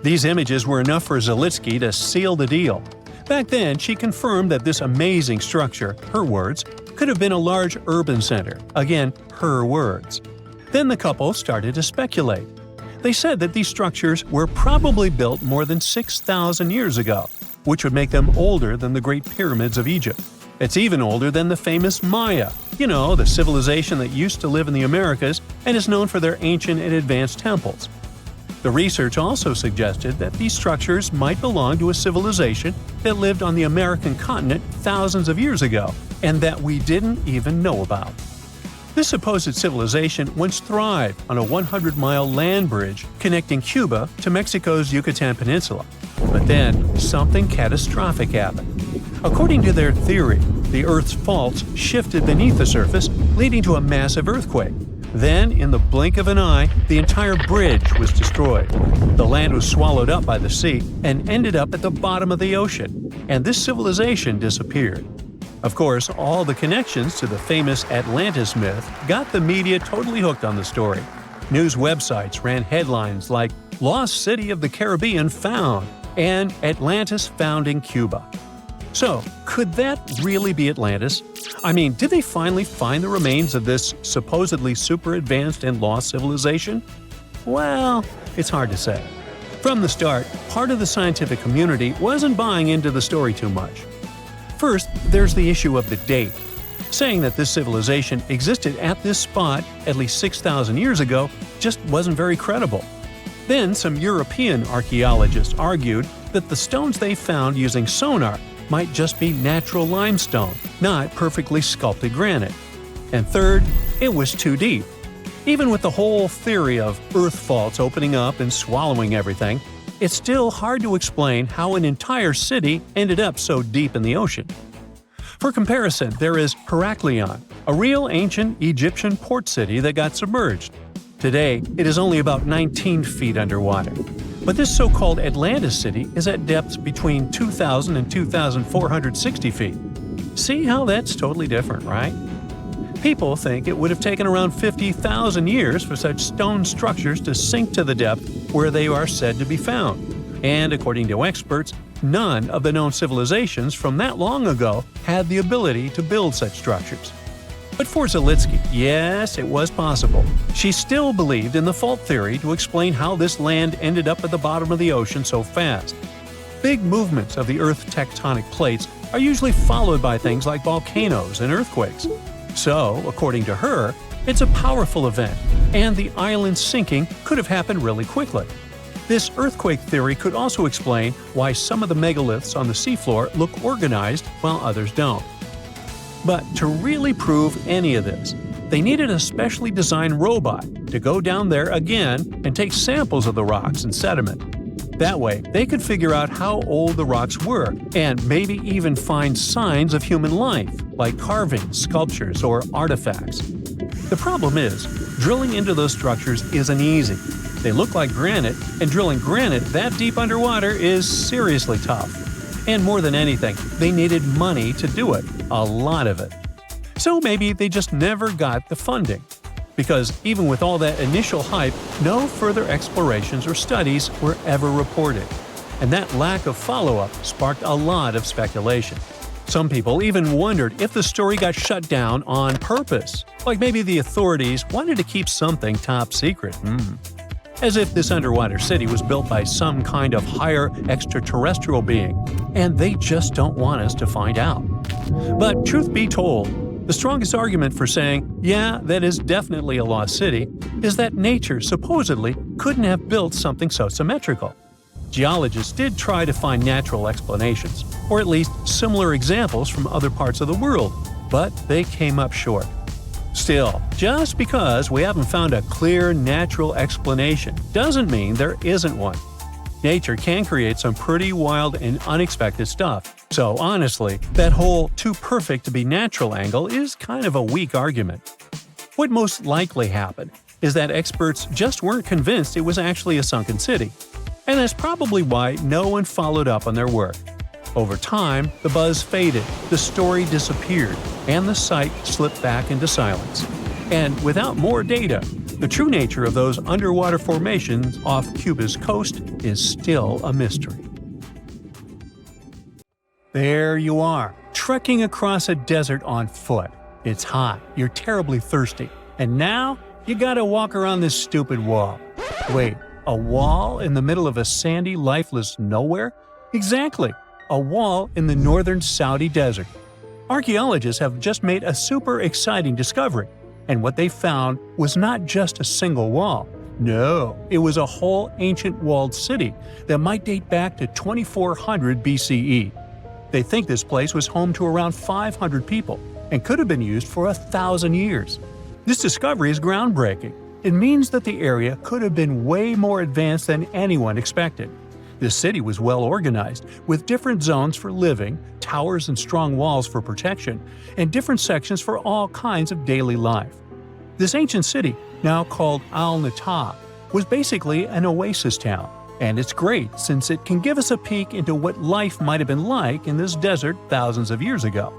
These images were enough for Zalitsky to seal the deal. Back then, she confirmed that this amazing structure, her words, could have been a large urban center. Again, her words. Then the couple started to speculate. They said that these structures were probably built more than 6,000 years ago, which would make them older than the Great Pyramids of Egypt. It's even older than the famous Maya, the civilization that used to live in the Americas and is known for their ancient and advanced temples. The research also suggested that these structures might belong to a civilization that lived on the American continent thousands of years ago, and that we didn't even know about. This supposed civilization once thrived on a 100-mile land bridge connecting Cuba to Mexico's Yucatan Peninsula. But then, something catastrophic happened. According to their theory, the Earth's faults shifted beneath the surface, leading to a massive earthquake. Then, in the blink of an eye, the entire bridge was destroyed. The land was swallowed up by the sea and ended up at the bottom of the ocean, and this civilization disappeared. Of course, all the connections to the famous Atlantis myth got the media totally hooked on the story. News websites ran headlines like "Lost City of the Caribbean Found" and "Atlantis Found in Cuba." So, could that really be Atlantis? I mean, did they finally find the remains of this supposedly super advanced and lost civilization? Well, it's hard to say. From the start, part of the scientific community wasn't buying into the story too much. First, there's the issue of the date. Saying that this civilization existed at this spot at least 6,000 years ago just wasn't very credible. Then, some European archaeologists argued that the stones they found using sonar might just be natural limestone, not perfectly sculpted granite. And third, it was too deep. Even with the whole theory of earth faults opening up and swallowing everything, it's still hard to explain how an entire city ended up so deep in the ocean. For comparison, there is Heracleion, a real ancient Egyptian port city that got submerged. Today, it is only about 19 feet underwater. But this so-called Atlantis city is at depths between 2,000 and 2,460 feet. See how that's totally different, right? People think it would have taken around 50,000 years for such stone structures to sink to the depth where they are said to be found. And according to experts, none of the known civilizations from that long ago had the ability to build such structures. But for Zalitsky, yes, it was possible. She still believed in the fault theory to explain how this land ended up at the bottom of the ocean so fast. Big movements of the Earth's tectonic plates are usually followed by things like volcanoes and earthquakes. So, according to her, it's a powerful event, and the island sinking could have happened really quickly. This earthquake theory could also explain why some of the megaliths on the seafloor look organized while others don't. But to really prove any of this, they needed a specially designed robot to go down there again and take samples of the rocks and sediment. That way, they could figure out how old the rocks were and maybe even find signs of human life, like carvings, sculptures, or artifacts. The problem is, drilling into those structures isn't easy. They look like granite, and drilling granite that deep underwater is seriously tough. And more than anything, they needed money to do it, a lot of it. So maybe they just never got the funding. Because even with all that initial hype, no further explorations or studies were ever reported. And that lack of follow-up sparked a lot of speculation. Some people even wondered if the story got shut down on purpose, like maybe the authorities wanted to keep something top secret. As if this underwater city was built by some kind of higher extraterrestrial being, and they just don't want us to find out. But truth be told, the strongest argument for saying, yeah, that is definitely a lost city, is that nature supposedly couldn't have built something so symmetrical. Geologists did try to find natural explanations, or at least similar examples from other parts of the world, but they came up short. Still, just because we haven't found a clear natural explanation doesn't mean there isn't one. Nature can create some pretty wild and unexpected stuff, so honestly, that whole too perfect to be natural angle is kind of a weak argument. What most likely happened is that experts just weren't convinced it was actually a sunken city, and that's probably why no one followed up on their work. Over time, the buzz faded, the story disappeared, and the site slipped back into silence. And without more data, The true nature of those underwater formations off Cuba's coast is still a mystery. There you are, trekking across a desert on foot. It's hot, you're terribly thirsty, and now you gotta walk around this stupid wall. Wait, a wall in the middle of a sandy, lifeless nowhere? Exactly, a wall in the northern Saudi desert. Archaeologists have just made a super exciting discovery, and what they found was not just a single wall. No, it was a whole ancient walled city that might date back to 2400 BCE. They think this place was home to around 500 people and could have been used for 1,000 years. This discovery is groundbreaking. It means that the area could have been way more advanced than anyone expected. The city was well organized, with different zones for living, towers and strong walls for protection, and different sections for all kinds of daily life. This ancient city, now called Al-Natah, was basically an oasis town, and it's great since it can give us a peek into what life might have been like in this desert thousands of years ago.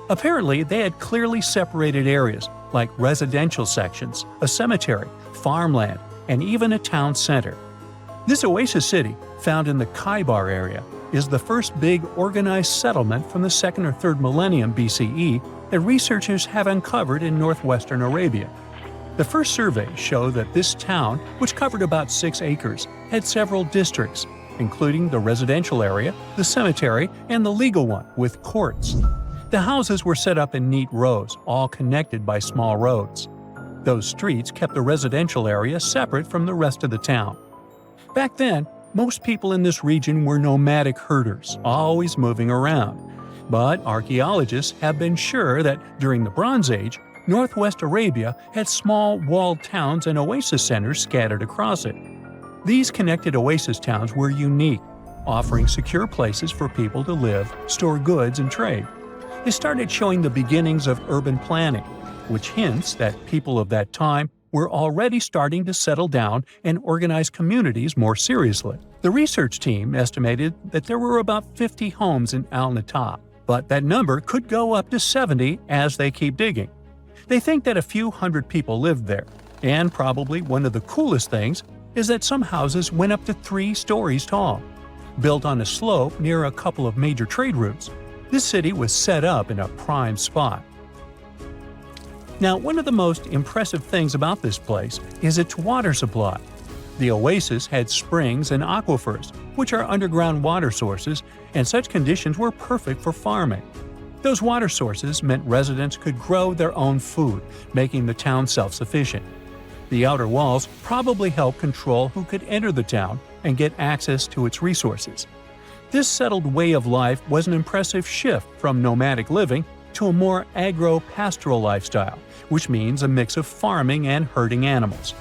Apparently, they had clearly separated areas, like residential sections, a cemetery, farmland, and even a town center. This oasis city, found in the Khaybar area, is the first big organized settlement from the 2nd or 3rd millennium BCE that researchers have uncovered in northwestern Arabia. The first surveys show that this town, which covered about 6 acres, had several districts, including the residential area, the cemetery, and the legal one, with courts. The houses were set up in neat rows, all connected by small roads. Those streets kept the residential area separate from the rest of the town. Back then, most people in this region were nomadic herders, always moving around. But archaeologists have been sure that during the Bronze Age, Northwest Arabia had small walled towns and oasis centers scattered across it. These connected oasis towns were unique, offering secure places for people to live, store goods, and trade. They started showing the beginnings of urban planning, which hints that people of that time were already starting to settle down and organize communities more seriously. The research team estimated that there were about 50 homes in Al-Natah, but that number could go up to 70 as they keep digging. They think that a few hundred people lived there, and probably one of the coolest things is that some houses went up to 3 stories tall. Built on a slope near a couple of major trade routes, this city was set up in a prime spot. Now, one of the most impressive things about this place is its water supply. The oasis had springs and aquifers, which are underground water sources, and such conditions were perfect for farming. Those water sources meant residents could grow their own food, making the town self-sufficient. The outer walls probably helped control who could enter the town and get access to its resources. This settled way of life was an impressive shift from nomadic living to a more agro-pastoral lifestyle, which means a mix of farming and herding animals.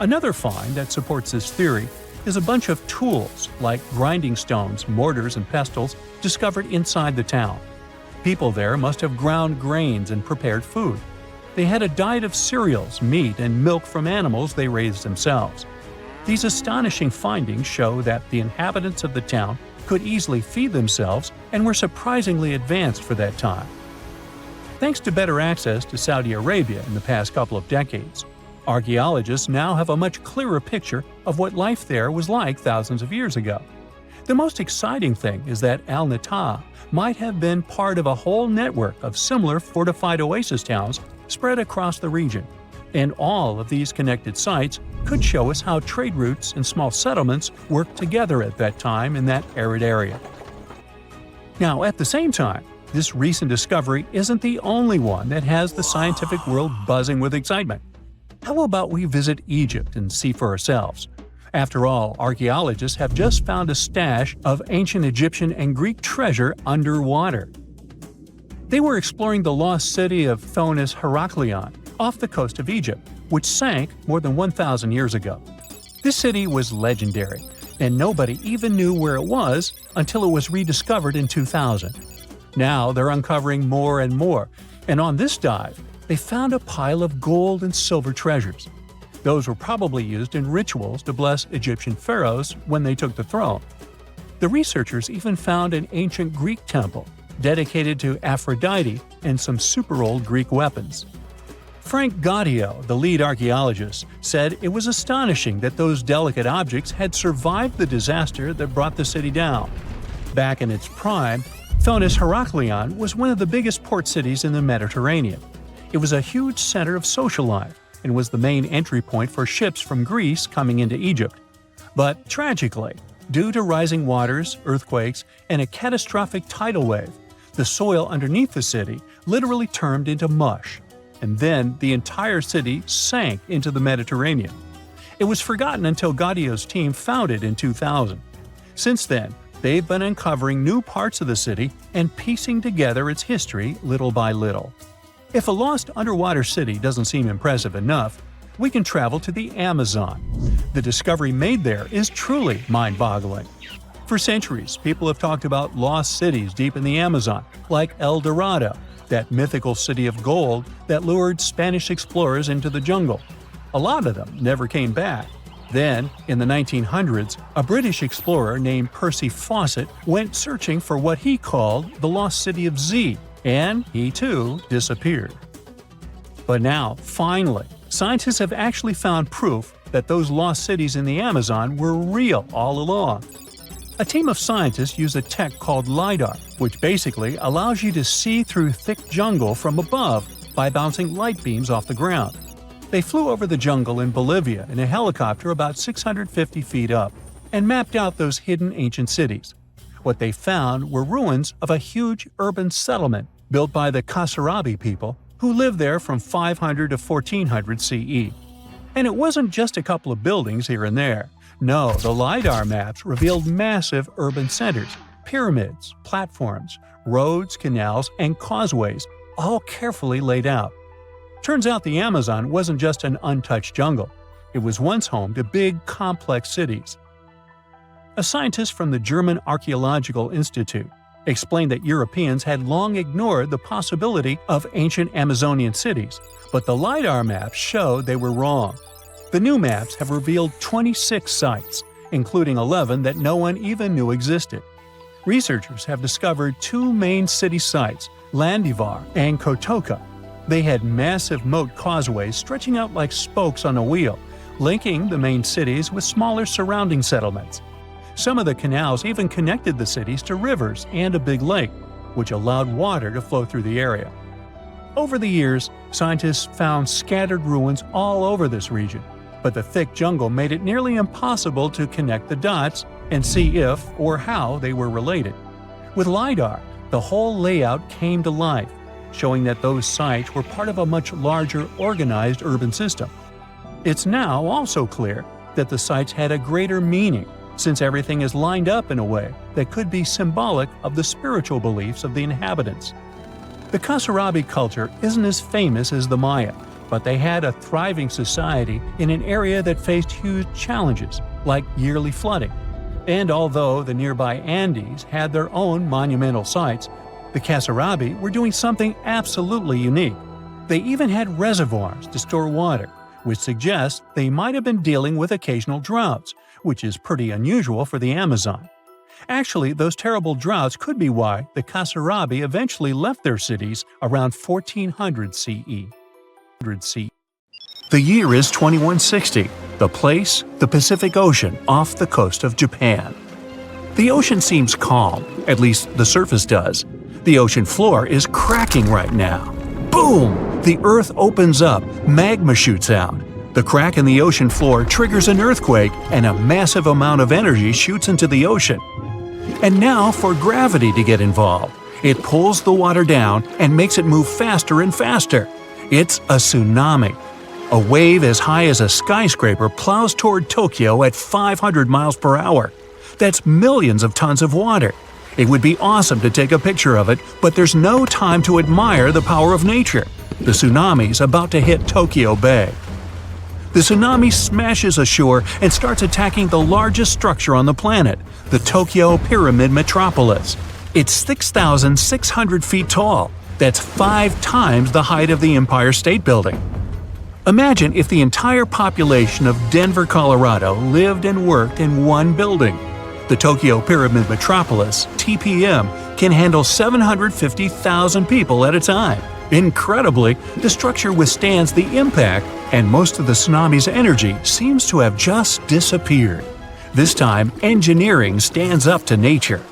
Another find that supports this theory is a bunch of tools like grinding stones, mortars, and pestles discovered inside the town. People there must have ground grains and prepared food. They had a diet of cereals, meat, and milk from animals they raised themselves. These astonishing findings show that the inhabitants of the town could easily feed themselves and were surprisingly advanced for that time. Thanks to better access to Saudi Arabia in the past couple of decades, archaeologists now have a much clearer picture of what life there was like thousands of years ago. The most exciting thing is that Al-Natah might have been part of a whole network of similar fortified oasis towns spread across the region, and all of these connected sites could show us how trade routes and small settlements worked together at that time in that arid area. Now, at the same time, this recent discovery isn't the only one that has the scientific world buzzing with excitement. How about we visit Egypt and see for ourselves? After all, archaeologists have just found a stash of ancient Egyptian and Greek treasure underwater. They were exploring the lost city of Thonis-Heracleion off the coast of Egypt, which sank more than 1,000 years ago. This city was legendary, and nobody even knew where it was until it was rediscovered in 2000. Now they're uncovering more and more, and on this dive, they found a pile of gold and silver treasures. Those were probably used in rituals to bless Egyptian pharaohs when they took the throne. The researchers even found an ancient Greek temple dedicated to Aphrodite and some super old Greek weapons. Frank Gaudio, the lead archaeologist, said it was astonishing that those delicate objects had survived the disaster that brought the city down. Back in its prime, Thonis-Heracleion was one of the biggest port cities in the Mediterranean. It was a huge center of social life and was the main entry point for ships from Greece coming into Egypt. But tragically, due to rising waters, earthquakes, and a catastrophic tidal wave, the soil underneath the city literally turned into mush, and then the entire city sank into the Mediterranean. It was forgotten until Gaudio's team found it in 2000. Since then, they've been uncovering new parts of the city and piecing together its history little by little. If a lost underwater city doesn't seem impressive enough, we can travel to the Amazon. The discovery made there is truly mind-boggling. For centuries, people have talked about lost cities deep in the Amazon, like El Dorado, that mythical city of gold that lured Spanish explorers into the jungle. A lot of them never came back. Then, in the 1900s, a British explorer named Percy Fawcett went searching for what he called the lost city of Z, and he too disappeared. But now, finally, scientists have actually found proof that those lost cities in the Amazon were real all along. A team of scientists use a tech called LiDAR, which basically allows you to see through thick jungle from above by bouncing light beams off the ground. They flew over the jungle in Bolivia in a helicopter about 650 feet up and mapped out those hidden ancient cities. What they found were ruins of a huge urban settlement built by the Kasarabi people who lived there from 500 to 1400 CE. And it wasn't just a couple of buildings here and there. No, the LiDAR maps revealed massive urban centers, pyramids, platforms, roads, canals, and causeways, all carefully laid out. Turns out the Amazon wasn't just an untouched jungle. It was once home to big, complex cities. A scientist from the German Archaeological Institute explained that Europeans had long ignored the possibility of ancient Amazonian cities, but the LiDAR maps showed they were wrong. The new maps have revealed 26 sites, including 11 that no one even knew existed. Researchers have discovered two main city sites, Landivar and Kotoka. They had massive moat causeways stretching out like spokes on a wheel, linking the main cities with smaller surrounding settlements. Some of the canals even connected the cities to rivers and a big lake, which allowed water to flow through the area. Over the years, scientists found scattered ruins all over this region, but the thick jungle made it nearly impossible to connect the dots and see if or how they were related. With LiDAR, the whole layout came to life, showing that those sites were part of a much larger, organized urban system. It's now also clear that the sites had a greater meaning, since everything is lined up in a way that could be symbolic of the spiritual beliefs of the inhabitants. The Kasarabi culture isn't as famous as the Maya, but they had a thriving society in an area that faced huge challenges, like yearly flooding. And although the nearby Andes had their own monumental sites, the Kasarabi were doing something absolutely unique. They even had reservoirs to store water, which suggests they might have been dealing with occasional droughts, which is pretty unusual for the Amazon. Actually, those terrible droughts could be why the Kasarabi eventually left their cities around 1400 CE. The year is 2160. The place, the Pacific Ocean off the coast of Japan. The ocean seems calm, at least the surface does. The ocean floor is cracking right now. Boom! The earth opens up, magma shoots out. The crack in the ocean floor triggers an earthquake, and a massive amount of energy shoots into the ocean. And now for gravity to get involved. It pulls the water down and makes it move faster and faster. It's a tsunami. A wave as high as a skyscraper plows toward Tokyo at 500 miles per hour. That's millions of tons of water. It would be awesome to take a picture of it, but there's no time to admire the power of nature. The tsunami's about to hit Tokyo Bay. The tsunami smashes ashore and starts attacking the largest structure on the planet, the Tokyo Pyramid Metropolis. It's 6,600 feet tall. That's 5 times the height of the Empire State Building. Imagine if the entire population of Denver, Colorado lived and worked in one building. The Tokyo Pyramid Metropolis, TPM, can handle 750,000 people at a time. Incredibly, the structure withstands the impact, and most of the tsunami's energy seems to have just disappeared. This time, engineering stands up to nature.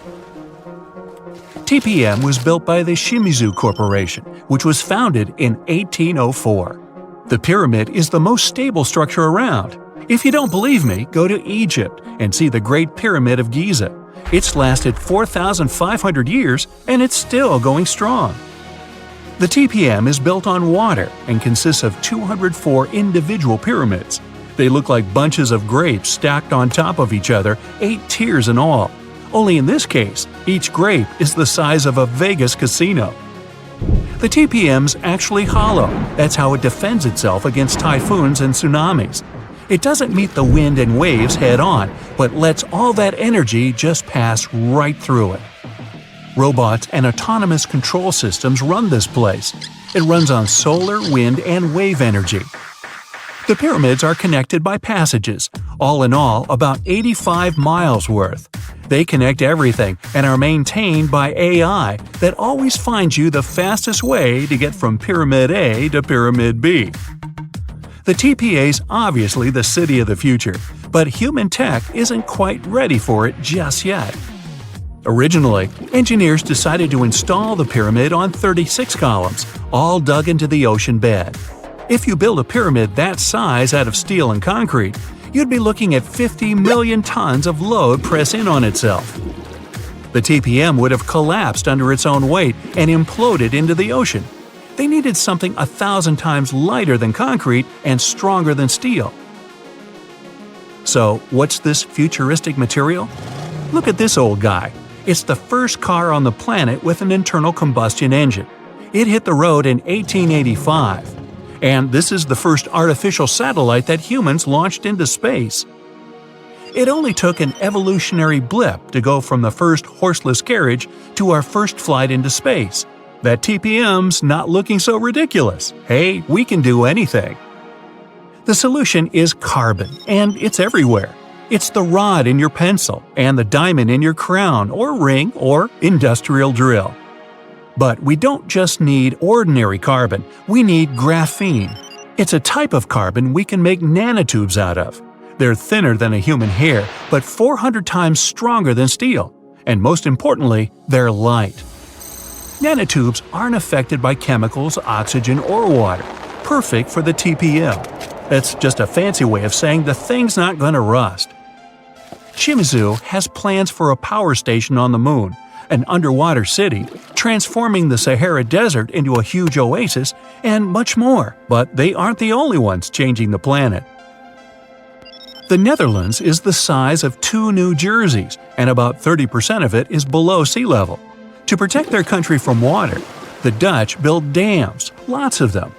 TPM was built by the Shimizu Corporation, which was founded in 1804. The pyramid is the most stable structure around. If you don't believe me, go to Egypt and see the Great Pyramid of Giza. It's lasted 4,500 years and it's still going strong. The TPM is built on water and consists of 204 individual pyramids. They look like bunches of grapes stacked on top of each other, 8 tiers in all. Only in this case, each grape is the size of a Vegas casino. The TPM's actually hollow. That's how it defends itself against typhoons and tsunamis. It doesn't meet the wind and waves head-on, but lets all that energy just pass right through it. Robots and autonomous control systems run this place. It runs on solar, wind, and wave energy. The pyramids are connected by passages, all in all about 85 miles worth. They connect everything and are maintained by AI that always finds you the fastest way to get from Pyramid A to Pyramid B. The TPA's obviously the city of the future, but human tech isn't quite ready for it just yet. Originally, engineers decided to install the pyramid on 36 columns, all dug into the ocean bed. If you build a pyramid that size out of steel and concrete, you'd be looking at 50 million tons of load press in on itself. The TPM would have collapsed under its own weight and imploded into the ocean. They needed something 1,000 times lighter than concrete and stronger than steel. So, what's this futuristic material? Look at this old guy. It's the first car on the planet with an internal combustion engine. It hit the road in 1885. And this is the first artificial satellite that humans launched into space. It only took an evolutionary blip to go from the first horseless carriage to our first flight into space. That TPM's not looking so ridiculous. Hey, we can do anything. The solution is carbon, and it's everywhere. It's the rod in your pencil and the diamond in your crown or ring or industrial drill. But we don't just need ordinary carbon, we need graphene. It's a type of carbon we can make nanotubes out of. They're thinner than a human hair, but 400 times stronger than steel. And most importantly, they're light. Nanotubes aren't affected by chemicals, oxygen, or water. Perfect for the TPM. That's just a fancy way of saying the thing's not going to rust. Shimizu has plans for a power station on the moon, an underwater city, transforming the Sahara Desert into a huge oasis, and much more, but they aren't the only ones changing the planet. The Netherlands is the size of 2 New Jerseys, and about 30% of it is below sea level. To protect their country from water, the Dutch built dams, lots of them.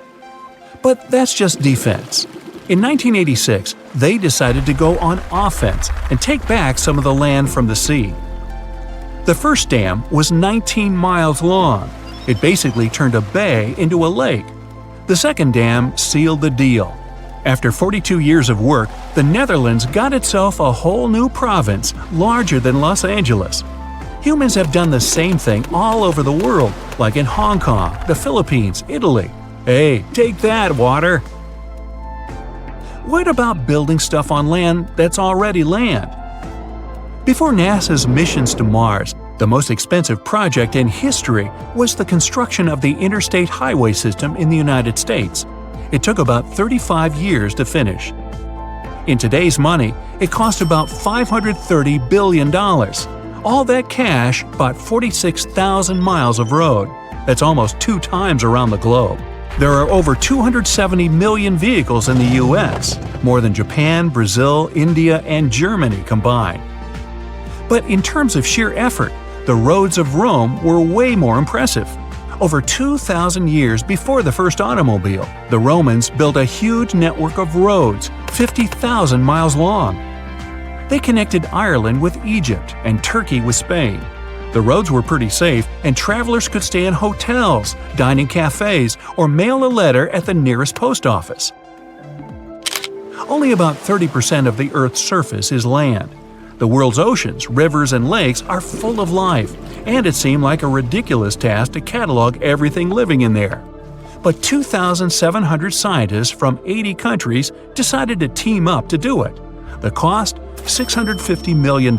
But that's just defense. In 1986, they decided to go on offense and take back some of the land from the sea. The first dam was 19 miles long. It basically turned a bay into a lake. The second dam sealed the deal. After 42 years of work, the Netherlands got itself a whole new province larger than Los Angeles. Humans have done the same thing all over the world, like in Hong Kong, the Philippines, Italy. Hey, take that, water! What about building stuff on land that's already land? Before NASA's missions to Mars, the most expensive project in history was the construction of the interstate highway system in the United States. It took about 35 years to finish. In today's money, it cost about $530 billion. All that cash bought 46,000 miles of road. That's almost 2 times around the globe. There are over 270 million vehicles in the US, more than Japan, Brazil, India, and Germany combined. But in terms of sheer effort, the roads of Rome were way more impressive. Over 2,000 years before the first automobile, the Romans built a huge network of roads, 50,000 miles long. They connected Ireland with Egypt and Turkey with Spain. The roads were pretty safe, and travelers could stay in hotels, dine in cafes, or mail a letter at the nearest post office. Only about 30% of the Earth's surface is land. The world's oceans, rivers, and lakes are full of life, and it seemed like a ridiculous task to catalog everything living in there. but 2,700 scientists from 80 countries decided to team up to do it. The cost? $650 million.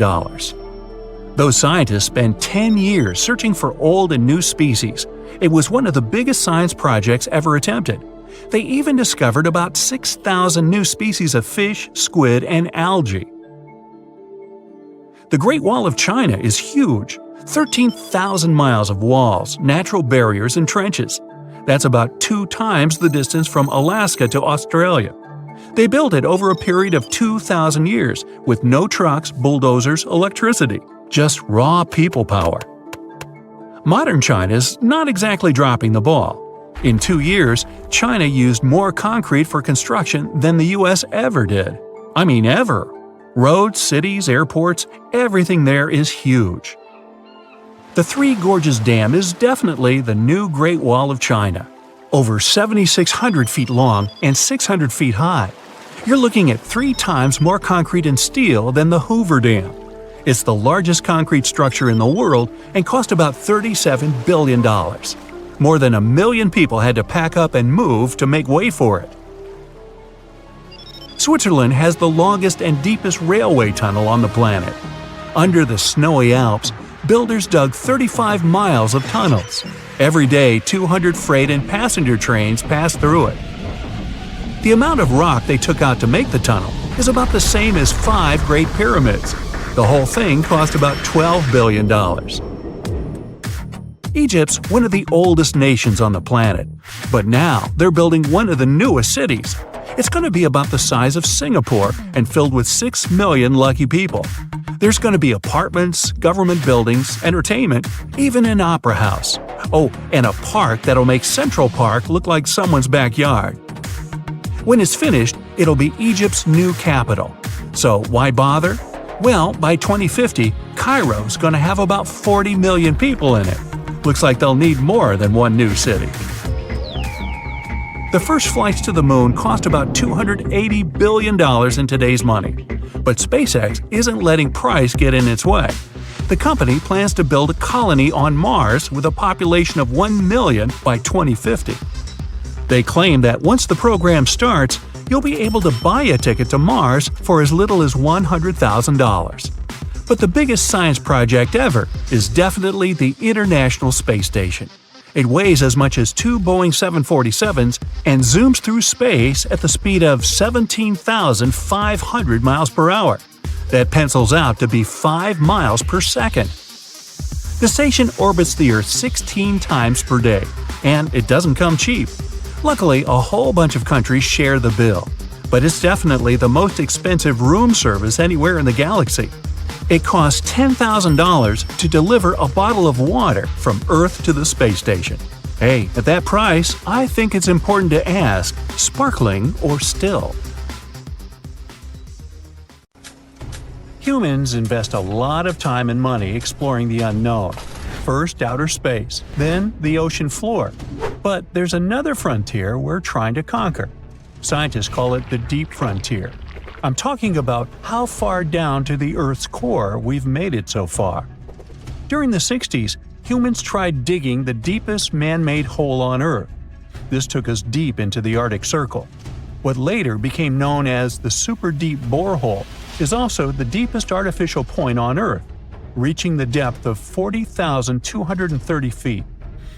Those scientists spent 10 years searching for old and new species. It was one of the biggest science projects ever attempted. They even discovered about 6,000 new species of fish, squid, and algae. The Great Wall of China is huge. 13,000 miles of walls, natural barriers, and trenches. That's about 2 times the distance from Alaska to Australia. They built it over a period of 2,000 years, with no trucks, bulldozers, electricity, just raw people power. Modern China's not exactly dropping the ball. In 2 years, China used more concrete for construction than the US ever did. I mean ever. Roads, cities, airports, everything there is huge. The Three Gorges Dam is definitely the new Great Wall of China. Over 7,600 feet long and 600 feet high. You're looking at 3 times more concrete and steel than the Hoover Dam. It's the largest concrete structure in the world and cost about $37 billion. More than 1 million people had to pack up and move to make way for it. Switzerland has the longest and deepest railway tunnel on the planet. Under the snowy Alps, builders dug 35 miles of tunnels. Every day, 200 freight and passenger trains pass through it. The amount of rock they took out to make the tunnel is about the same as 5 Great Pyramids. The whole thing cost about $12 billion. Egypt's one of the oldest nations on the planet, but now they're building one of the newest cities. It's going to be about the size of Singapore and filled with 6 million lucky people. There's going to be apartments, government buildings, entertainment, even an opera house. Oh, and a park that'll make Central Park look like someone's backyard. When it's finished, it'll be Egypt's new capital. So why bother? Well, by 2050, Cairo's going to have about 40 million people in it. Looks like they'll need more than one new city. The first flights to the moon cost about $280 billion in today's money. But SpaceX isn't letting price get in its way. The company plans to build a colony on Mars with a population of 1 million by 2050. They claim that once the program starts, you'll be able to buy a ticket to Mars for as little as $100,000. But the biggest science project ever is definitely the International Space Station. It weighs as much as 2 Boeing 747s and zooms through space at the speed of 17,500 miles per hour. That pencils out to be 5 miles per second. The station orbits the Earth 16 times per day, and it doesn't come cheap. Luckily, a whole bunch of countries share the bill, but it's definitely the most expensive room service anywhere in the galaxy. It costs $10,000 to deliver a bottle of water from Earth to the space station. Hey, at that price, I think it's important to ask, sparkling or still? Humans invest a lot of time and money exploring the unknown. First outer space, then the ocean floor. But there's another frontier we're trying to conquer. Scientists call it the deep frontier. I'm talking about how far down to the Earth's core we've made it so far. During the 60s, humans tried digging the deepest man-made hole on Earth. This took us deep into the Arctic Circle. What later became known as the super deep borehole is also the deepest artificial point on Earth, reaching the depth of 40,230 feet.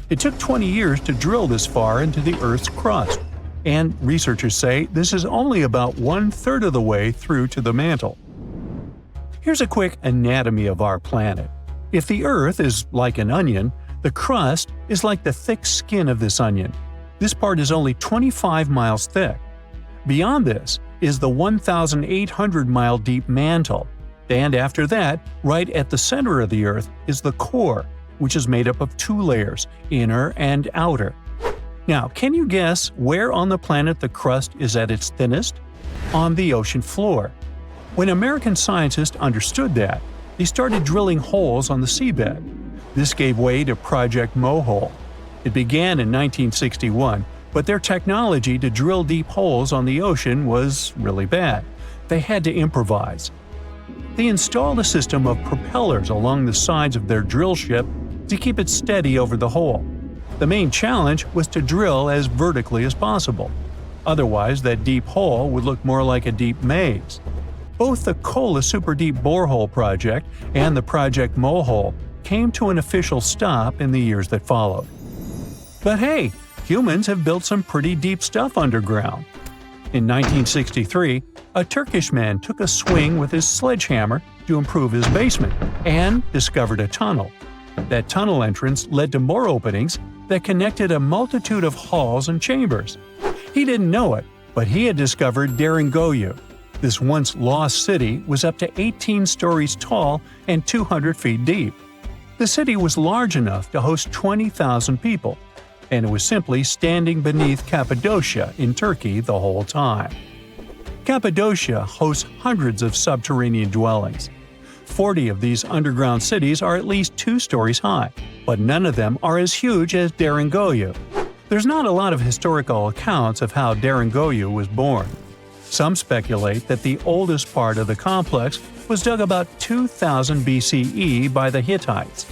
It took 20 years to drill this far into the Earth's crust, and researchers say this is only about 1/3 of the way through to the mantle. Here's a quick anatomy of our planet. If the Earth is like an onion, the crust is like the thick skin of this onion. This part is only 25 miles thick. Beyond this is the 1,800-mile deep mantle. And after that, right at the center of the Earth is the core, which is made up of 2 layers, inner and outer. Now, can you guess where on the planet the crust is at its thinnest? On the ocean floor. When American scientists understood that, they started drilling holes on the seabed. This gave way to Project Mohole. It began in 1961, but their technology to drill deep holes on the ocean was really bad. They had to improvise. They installed a system of propellers along the sides of their drill ship to keep it steady over the hole. The main challenge was to drill as vertically as possible. Otherwise, that deep hole would look more like a deep maze. Both the Kola Super Deep Borehole project and the Project Mohole came to an official stop in the years that followed. But hey, humans have built some pretty deep stuff underground. In 1963, a Turkish man took a swing with his sledgehammer to improve his basement and discovered a tunnel. That tunnel entrance led to more openings that connected a multitude of halls and chambers. He didn't know it, but he had discovered Derinkuyu. This once lost city was up to 18 stories tall and 200 feet deep. The city was large enough to host 20,000 people, and it was simply standing beneath Cappadocia in Turkey the whole time. Cappadocia hosts hundreds of subterranean dwellings. 40 of these underground cities are at least 2 stories high, but none of them are as huge as Derinkuyu. There's not a lot of historical accounts of how Derinkuyu was born. Some speculate that the oldest part of the complex was dug about 2000 BCE by the Hittites.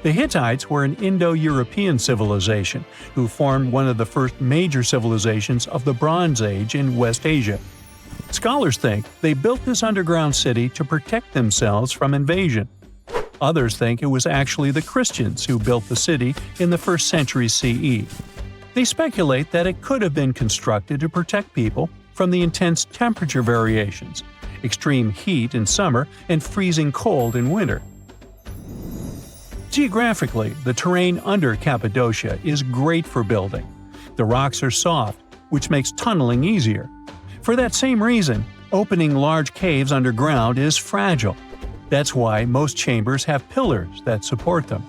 The Hittites were an Indo-European civilization who formed one of the first major civilizations of the Bronze Age in West Asia. Scholars think they built this underground city to protect themselves from invasion. Others think it was actually the Christians who built the city in the 1st century CE. They speculate that it could have been constructed to protect people from the intense temperature variations, extreme heat in summer and freezing cold in winter. Geographically, the terrain under Cappadocia is great for building. The rocks are soft, which makes tunneling easier. For that same reason, opening large caves underground is fragile. That's why most chambers have pillars that support them.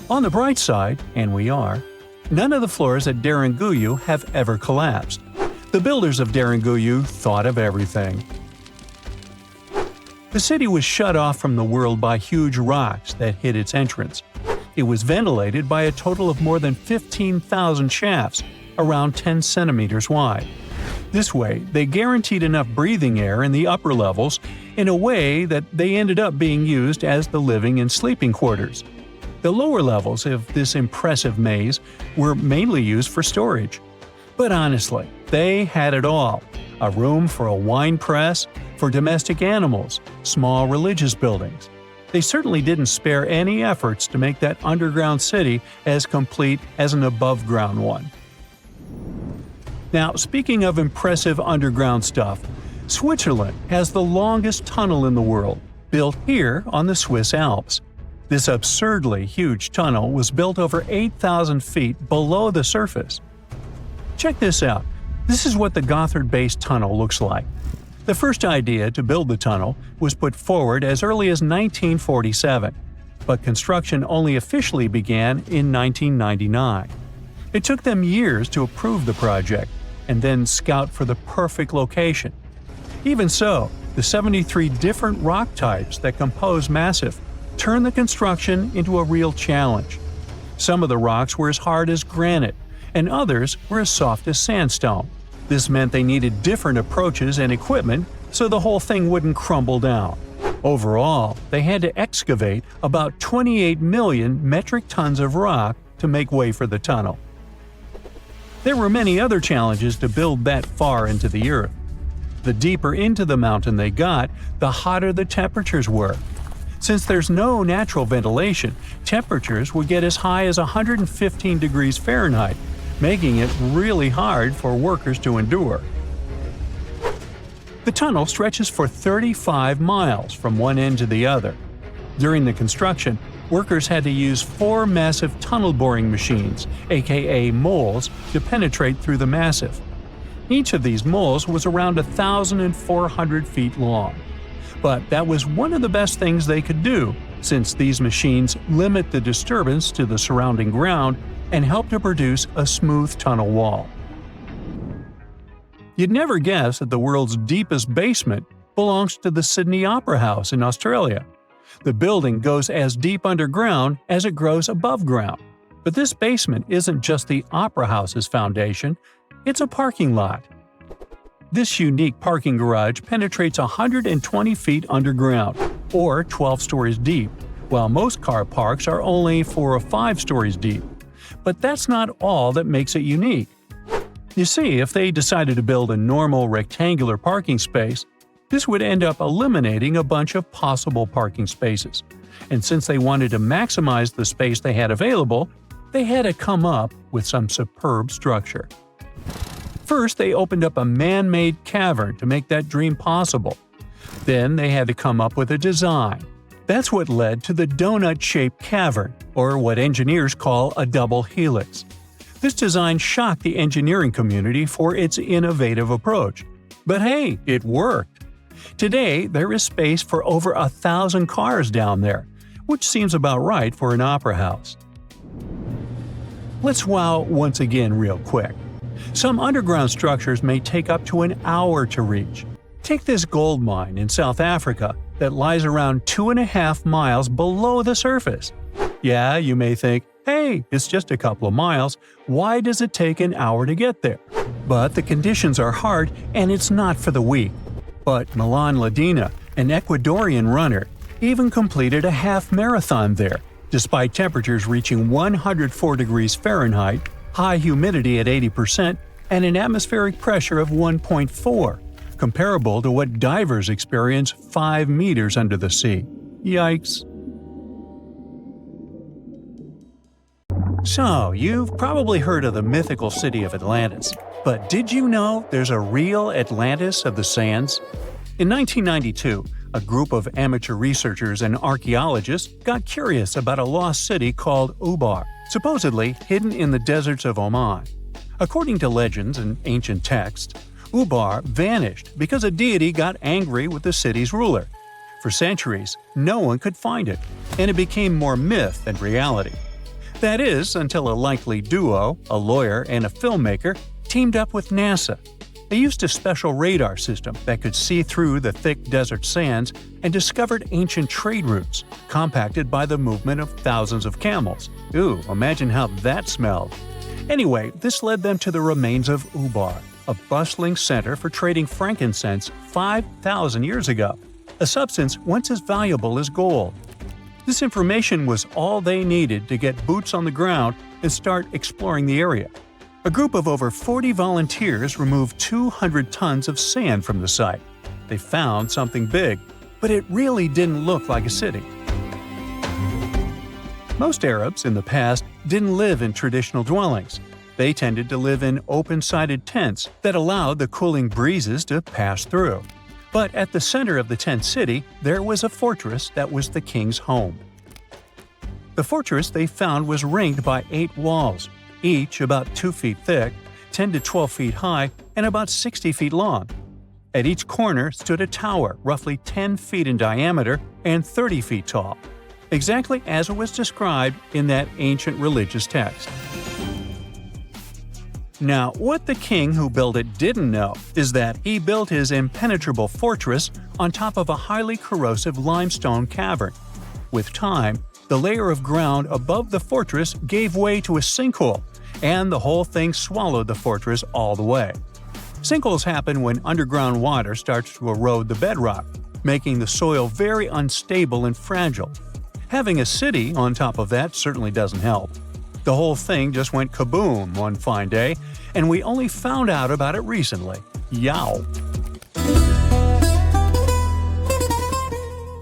On the bright side, and we are, none of the floors at Derinkuyu have ever collapsed. The builders of Derinkuyu thought of everything. The city was shut off from the world by huge rocks that hid its entrance. It was ventilated by a total of more than 15,000 shafts, around 10 centimeters wide. This way, they guaranteed enough breathing air in the upper levels in a way that they ended up being used as the living and sleeping quarters. The lower levels of this impressive maze were mainly used for storage. But honestly, they had it all: a room for a wine press, for domestic animals, small religious buildings. They certainly didn't spare any efforts to make that underground city as complete as an above-ground one. Now, speaking of impressive underground stuff, Switzerland has the longest tunnel in the world, built here on the Swiss Alps. This absurdly huge tunnel was built over 8,000 feet below the surface. Check this out. This is what the Gotthard-based tunnel looks like. The first idea to build the tunnel was put forward as early as 1947, but construction only officially began in 1999. It took them years to approve the project and then scout for the perfect location. Even so, the 73 different rock types that compose Massif turned the construction into a real challenge. Some of the rocks were as hard as granite, and others were as soft as sandstone. This meant they needed different approaches and equipment so the whole thing wouldn't crumble down. Overall, they had to excavate about 28 million metric tons of rock to make way for the tunnel. There were many other challenges to build that far into the earth. The deeper into the mountain they got, the hotter the temperatures were. Since there's no natural ventilation, temperatures would get as high as 115 degrees Fahrenheit, making it really hard for workers to endure. The tunnel stretches for 35 miles from one end to the other. During the construction, workers had to use 4 massive tunnel boring machines, aka moles, to penetrate through the massif. Each of these moles was around 1,400 feet long. But that was one of the best things they could do, since these machines limit the disturbance to the surrounding ground and help to produce a smooth tunnel wall. You'd never guess that the world's deepest basement belongs to the Sydney Opera House in Australia. The building goes as deep underground as it grows above ground. But this basement isn't just the Opera House's foundation, it's a parking lot. This unique parking garage penetrates 120 feet underground, or 12 stories deep, while most car parks are only 4 or 5 stories deep. But that's not all that makes it unique. You see, if they decided to build a normal rectangular parking space, this would end up eliminating a bunch of possible parking spaces. And since they wanted to maximize the space they had available, they had to come up with some superb structure. First, they opened up a man-made cavern to make that dream possible. Then they had to come up with a design. That's what led to the donut-shaped cavern, or what engineers call a double helix. This design shocked the engineering community for its innovative approach. But hey, it worked! Today, there is space for over 1,000 cars down there, which seems about right for an opera house. Let's wow once again real quick. Some underground structures may take up to an hour to reach. Take this gold mine in South Africa that lies around 2.5 miles below the surface. Yeah, you may think, hey, it's just a couple of miles, why does it take an hour to get there? But the conditions are hard and it's not for the weak. But Milan Ladina, an Ecuadorian runner, even completed a half marathon there, despite temperatures reaching 104 degrees Fahrenheit, high humidity at 80%, and an atmospheric pressure of 1.4, comparable to what divers experience 5 meters under the sea. Yikes. So, you've probably heard of the mythical city of Atlantis. But did you know there's a real Atlantis of the sands? In 1992, a group of amateur researchers and archaeologists got curious about a lost city called Ubar, supposedly hidden in the deserts of Oman. According to legends and ancient texts, Ubar vanished because a deity got angry with the city's ruler. For centuries, no one could find it, and it became more myth than reality. That is, until a likely duo, a lawyer and a filmmaker, teamed up with NASA. They used a special radar system that could see through the thick desert sands and discovered ancient trade routes, compacted by the movement of thousands of camels. Ooh, imagine how that smelled. Anyway, this led them to the remains of Ubar, a bustling center for trading frankincense 5,000 years ago, a substance once as valuable as gold. This information was all they needed to get boots on the ground and start exploring the area. A group of over 40 volunteers removed 200 tons of sand from the site. They found something big, but it really didn't look like a city. Most Arabs in the past didn't live in traditional dwellings. They tended to live in open-sided tents that allowed the cooling breezes to pass through. But at the center of the tent city, there was a fortress that was the king's home. The fortress they found was ringed by 8 walls, each about 2 feet thick, 10 to 12 feet high, and about 60 feet long. At each corner stood a tower roughly 10 feet in diameter and 30 feet tall, exactly as it was described in that ancient religious text. Now, what the king who built it didn't know is that he built his impenetrable fortress on top of a highly corrosive limestone cavern. With time, the layer of ground above the fortress gave way to a sinkhole, and the whole thing swallowed the fortress all the way. Sinkholes happen when underground water starts to erode the bedrock, making the soil very unstable and fragile. Having a city on top of that certainly doesn't help. The whole thing just went kaboom one fine day, and we only found out about it recently. Yow!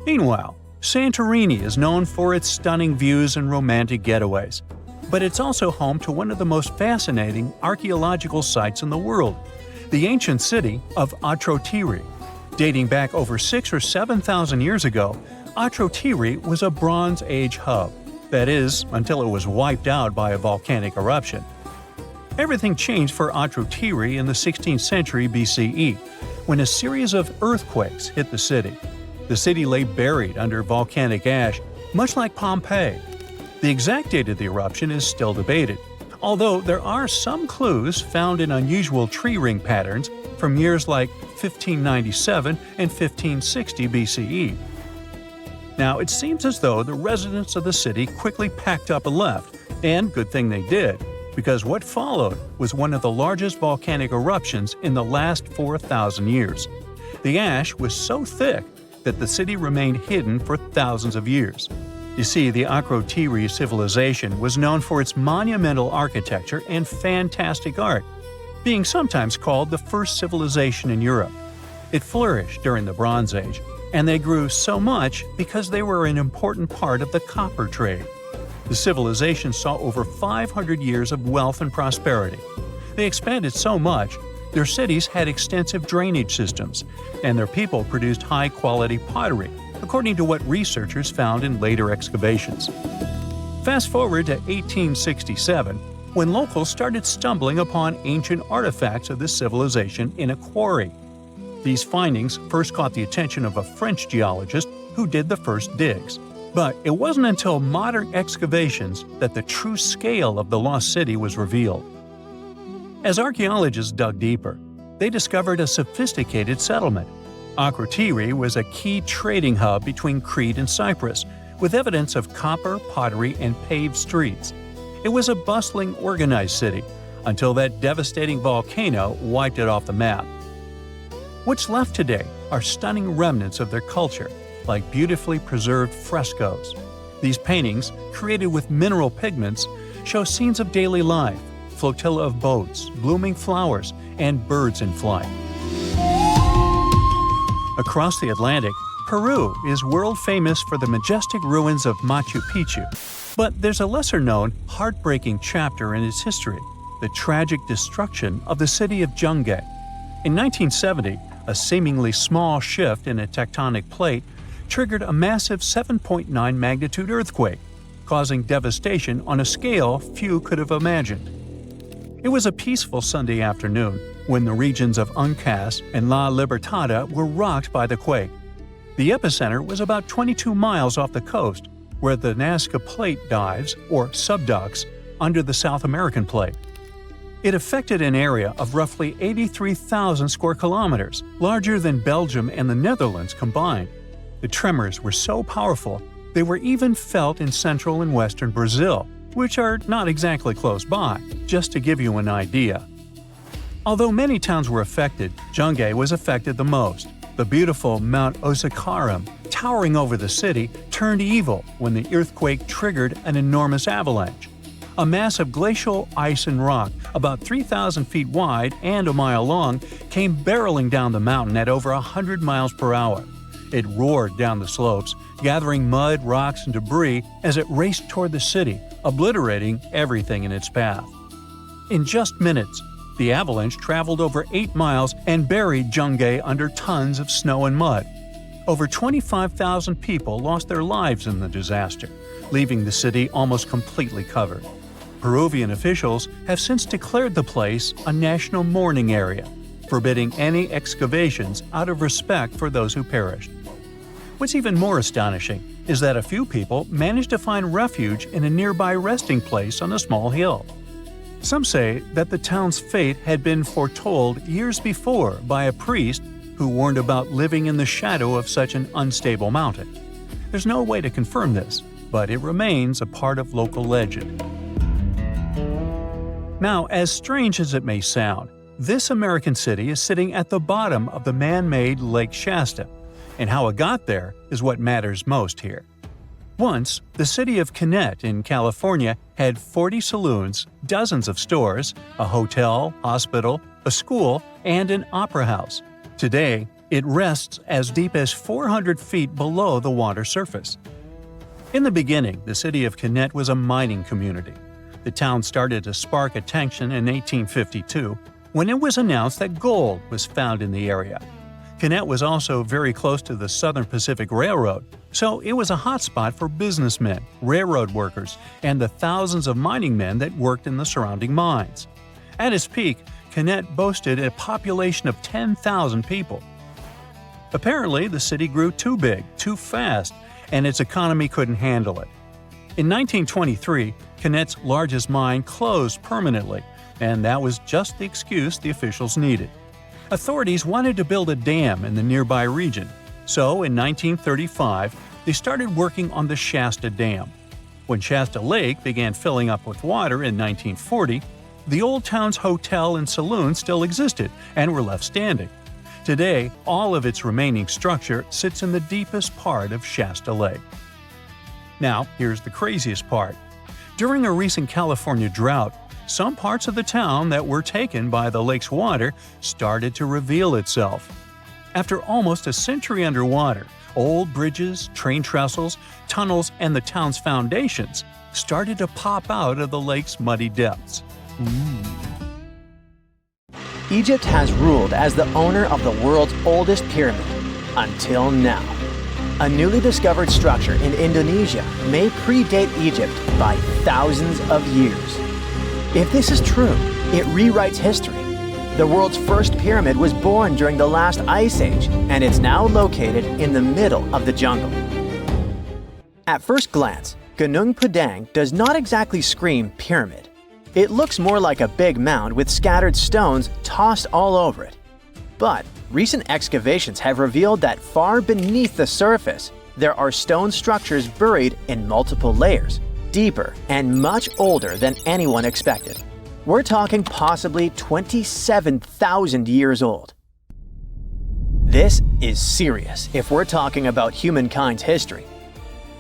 Meanwhile, Santorini is known for its stunning views and romantic getaways. But it's also home to one of the most fascinating archaeological sites in the world, the ancient city of Atrotiri. Dating back over 6,000 or 7,000 years ago, Atrotiri was a Bronze Age hub. That is, until it was wiped out by a volcanic eruption. Everything changed for Atrotiri in the 16th century BCE, when a series of earthquakes hit the city. The city lay buried under volcanic ash, much like Pompeii. The exact date of the eruption is still debated, although there are some clues found in unusual tree ring patterns from years like 1597 and 1560 BCE. Now, it seems as though the residents of the city quickly packed up and left, and good thing they did, because what followed was one of the largest volcanic eruptions in the last 4,000 years. The ash was so thick that the city remained hidden for thousands of years. You see, the Akrotiri civilization was known for its monumental architecture and fantastic art, being sometimes called the first civilization in Europe. It flourished during the Bronze Age, and they grew so much because they were an important part of the copper trade. The civilization saw over 500 years of wealth and prosperity. They expanded so much, their cities had extensive drainage systems, and their people produced high-quality pottery, according to what researchers found in later excavations. Fast forward to 1867, when locals started stumbling upon ancient artifacts of this civilization in a quarry. These findings first caught the attention of a French geologist who did the first digs. But it wasn't until modern excavations that the true scale of the lost city was revealed. As archaeologists dug deeper, they discovered a sophisticated settlement. Akrotiri was a key trading hub between Crete and Cyprus, with evidence of copper, pottery, and paved streets. It was a bustling, organized city, until that devastating volcano wiped it off the map. What's left today are stunning remnants of their culture, like beautifully preserved frescoes. These paintings, created with mineral pigments, show scenes of daily life, flotilla of boats, blooming flowers, and birds in flight. Across the Atlantic, Peru is world-famous for the majestic ruins of Machu Picchu. But there's a lesser-known, heartbreaking chapter in its history, the tragic destruction of the city of Yungay. In 1970, a seemingly small shift in a tectonic plate triggered a massive 7.9 magnitude earthquake, causing devastation on a scale few could have imagined. It was a peaceful Sunday afternoon when the regions of Uncas and La Libertada were rocked by the quake. The epicenter was about 22 miles off the coast, where the Nazca Plate dives, or subducts, under the South American plate. It affected an area of roughly 83,000 square kilometers, larger than Belgium and the Netherlands combined. The tremors were so powerful, they were even felt in central and western Brazil, which are not exactly close by, just to give you an idea. Although many towns were affected, Yungay was affected the most. The beautiful Mount Osakaram, towering over the city, turned evil when the earthquake triggered an enormous avalanche. A mass of glacial ice and rock, about 3,000 feet wide and a mile long, came barreling down the mountain at over 100 miles per hour. It roared down the slopes, gathering mud, rocks, and debris as it raced toward the city, obliterating everything in its path. In just minutes, the avalanche traveled over 8 miles and buried Yungay under tons of snow and mud. Over 25,000 people lost their lives in the disaster, leaving the city almost completely covered. Peruvian officials have since declared the place a national mourning area, forbidding any excavations out of respect for those who perished. What's even more astonishing is that a few people managed to find refuge in a nearby resting place on a small hill. Some say that the town's fate had been foretold years before by a priest who warned about living in the shadow of such an unstable mountain. There's no way to confirm this, but it remains a part of local legend. Now, as strange as it may sound, this American city is sitting at the bottom of the man-made Lake Shasta, and how it got there is what matters most here. Once, the city of Gannett in California had 40 saloons, dozens of stores, a hotel, hospital, a school, and an opera house. Today, it rests as deep as 400 feet below the water surface. In the beginning, the city of Gannett was a mining community. The town started to spark attention in 1852, when it was announced that gold was found in the area. Gannett was also very close to the Southern Pacific Railroad, so it was a hotspot for businessmen, railroad workers, and the thousands of mining men that worked in the surrounding mines. At its peak, Gannett boasted a population of 10,000 people. Apparently, the city grew too big, too fast, and its economy couldn't handle it. In 1923, Gannett's largest mine closed permanently, and that was just the excuse the officials needed. Authorities wanted to build a dam in the nearby region, so in 1935, they started working on the Shasta Dam. When Shasta Lake began filling up with water in 1940, the old town's hotel and saloon still existed and were left standing. Today, all of its remaining structure sits in the deepest part of Shasta Lake. Now, here's the craziest part. During a recent California drought, some parts of the town that were taken by the lake's water started to reveal itself. After almost a century underwater, old bridges, train trestles, tunnels, and the town's foundations started to pop out of the lake's muddy depths. Egypt has ruled as the owner of the world's oldest pyramid, until now. A newly discovered structure in Indonesia may predate Egypt by thousands of years. If this is true, it rewrites history. The world's first pyramid was born during the last ice age, and it's now located in the middle of the jungle. At first glance, Gunung Padang does not exactly scream pyramid. It looks more like a big mound with scattered stones tossed all over it. But recent excavations have revealed that far beneath the surface, there are stone structures buried in multiple layers, deeper and much older than anyone expected. We're talking possibly 27,000 years old. This is serious if we're talking about humankind's history.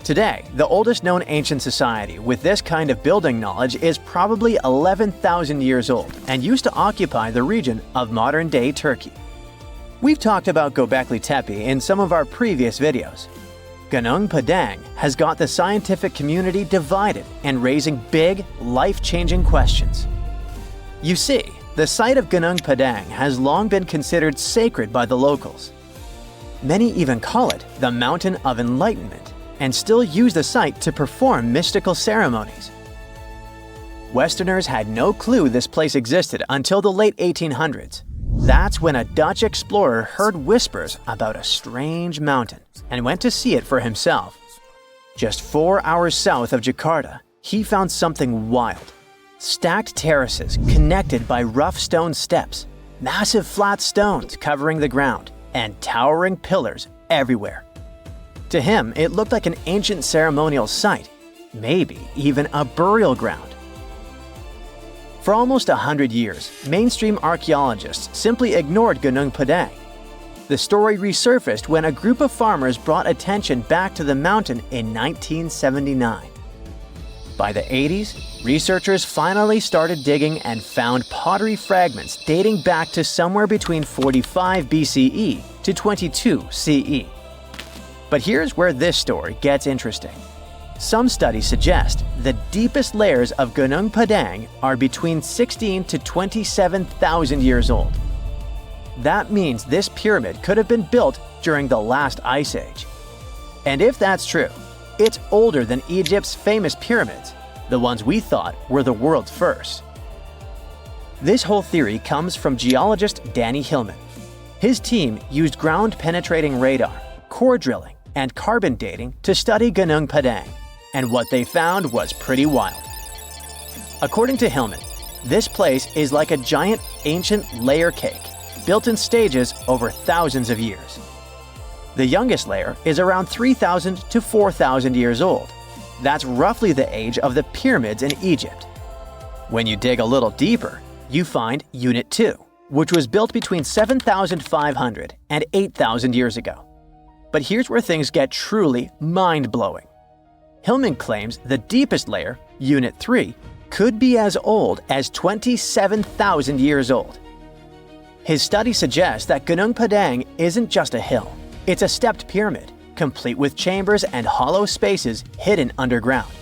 Today, the oldest known ancient society with this kind of building knowledge is probably 11,000 years old and used to occupy the region of modern-day Turkey. We've talked about Göbekli Tepe in some of our previous videos. Gunung Padang has got the scientific community divided and raising big, life-changing questions. You see, the site of Gunung Padang has long been considered sacred by the locals. Many even call it the Mountain of Enlightenment, and still use the site to perform mystical ceremonies. Westerners had no clue this place existed until the late 1800s. That's when a Dutch explorer heard whispers about a strange mountain and went to see it for himself. Just 4 hours south of Jakarta, he found something wild. Stacked terraces connected by rough stone steps, massive flat stones covering the ground, and towering pillars everywhere. To him, it looked like an ancient ceremonial site, maybe even a burial ground. For almost 100 years, mainstream archaeologists simply ignored Gunung Padang. The story resurfaced when a group of farmers brought attention back to the mountain in 1979. By the 80s, researchers finally started digging and found pottery fragments dating back to somewhere between 45 BCE to 22 CE. But here's where this story gets interesting. Some studies suggest the deepest layers of Gunung Padang are between 16 to 27,000 years old. That means this pyramid could have been built during the last ice age. And if that's true, it's older than Egypt's famous pyramids, the ones we thought were the world's first. This whole theory comes from geologist Danny Hillman. His team used ground-penetrating radar, core drilling, and carbon dating to study Gunung Padang, and what they found was pretty wild. According to Hillman, this place is like a giant ancient layer cake, built in stages over thousands of years. The youngest layer is around 3,000 to 4,000 years old. That's roughly the age of the pyramids in Egypt. When you dig a little deeper, you find Unit 2, which was built between 7,500 and 8,000 years ago. But here's where things get truly mind-blowing. Hillman claims the deepest layer, Unit 3, could be as old as 27,000 years old. His study suggests that Gunung Padang isn't just a hill. It's a stepped pyramid, complete with chambers and hollow spaces hidden underground.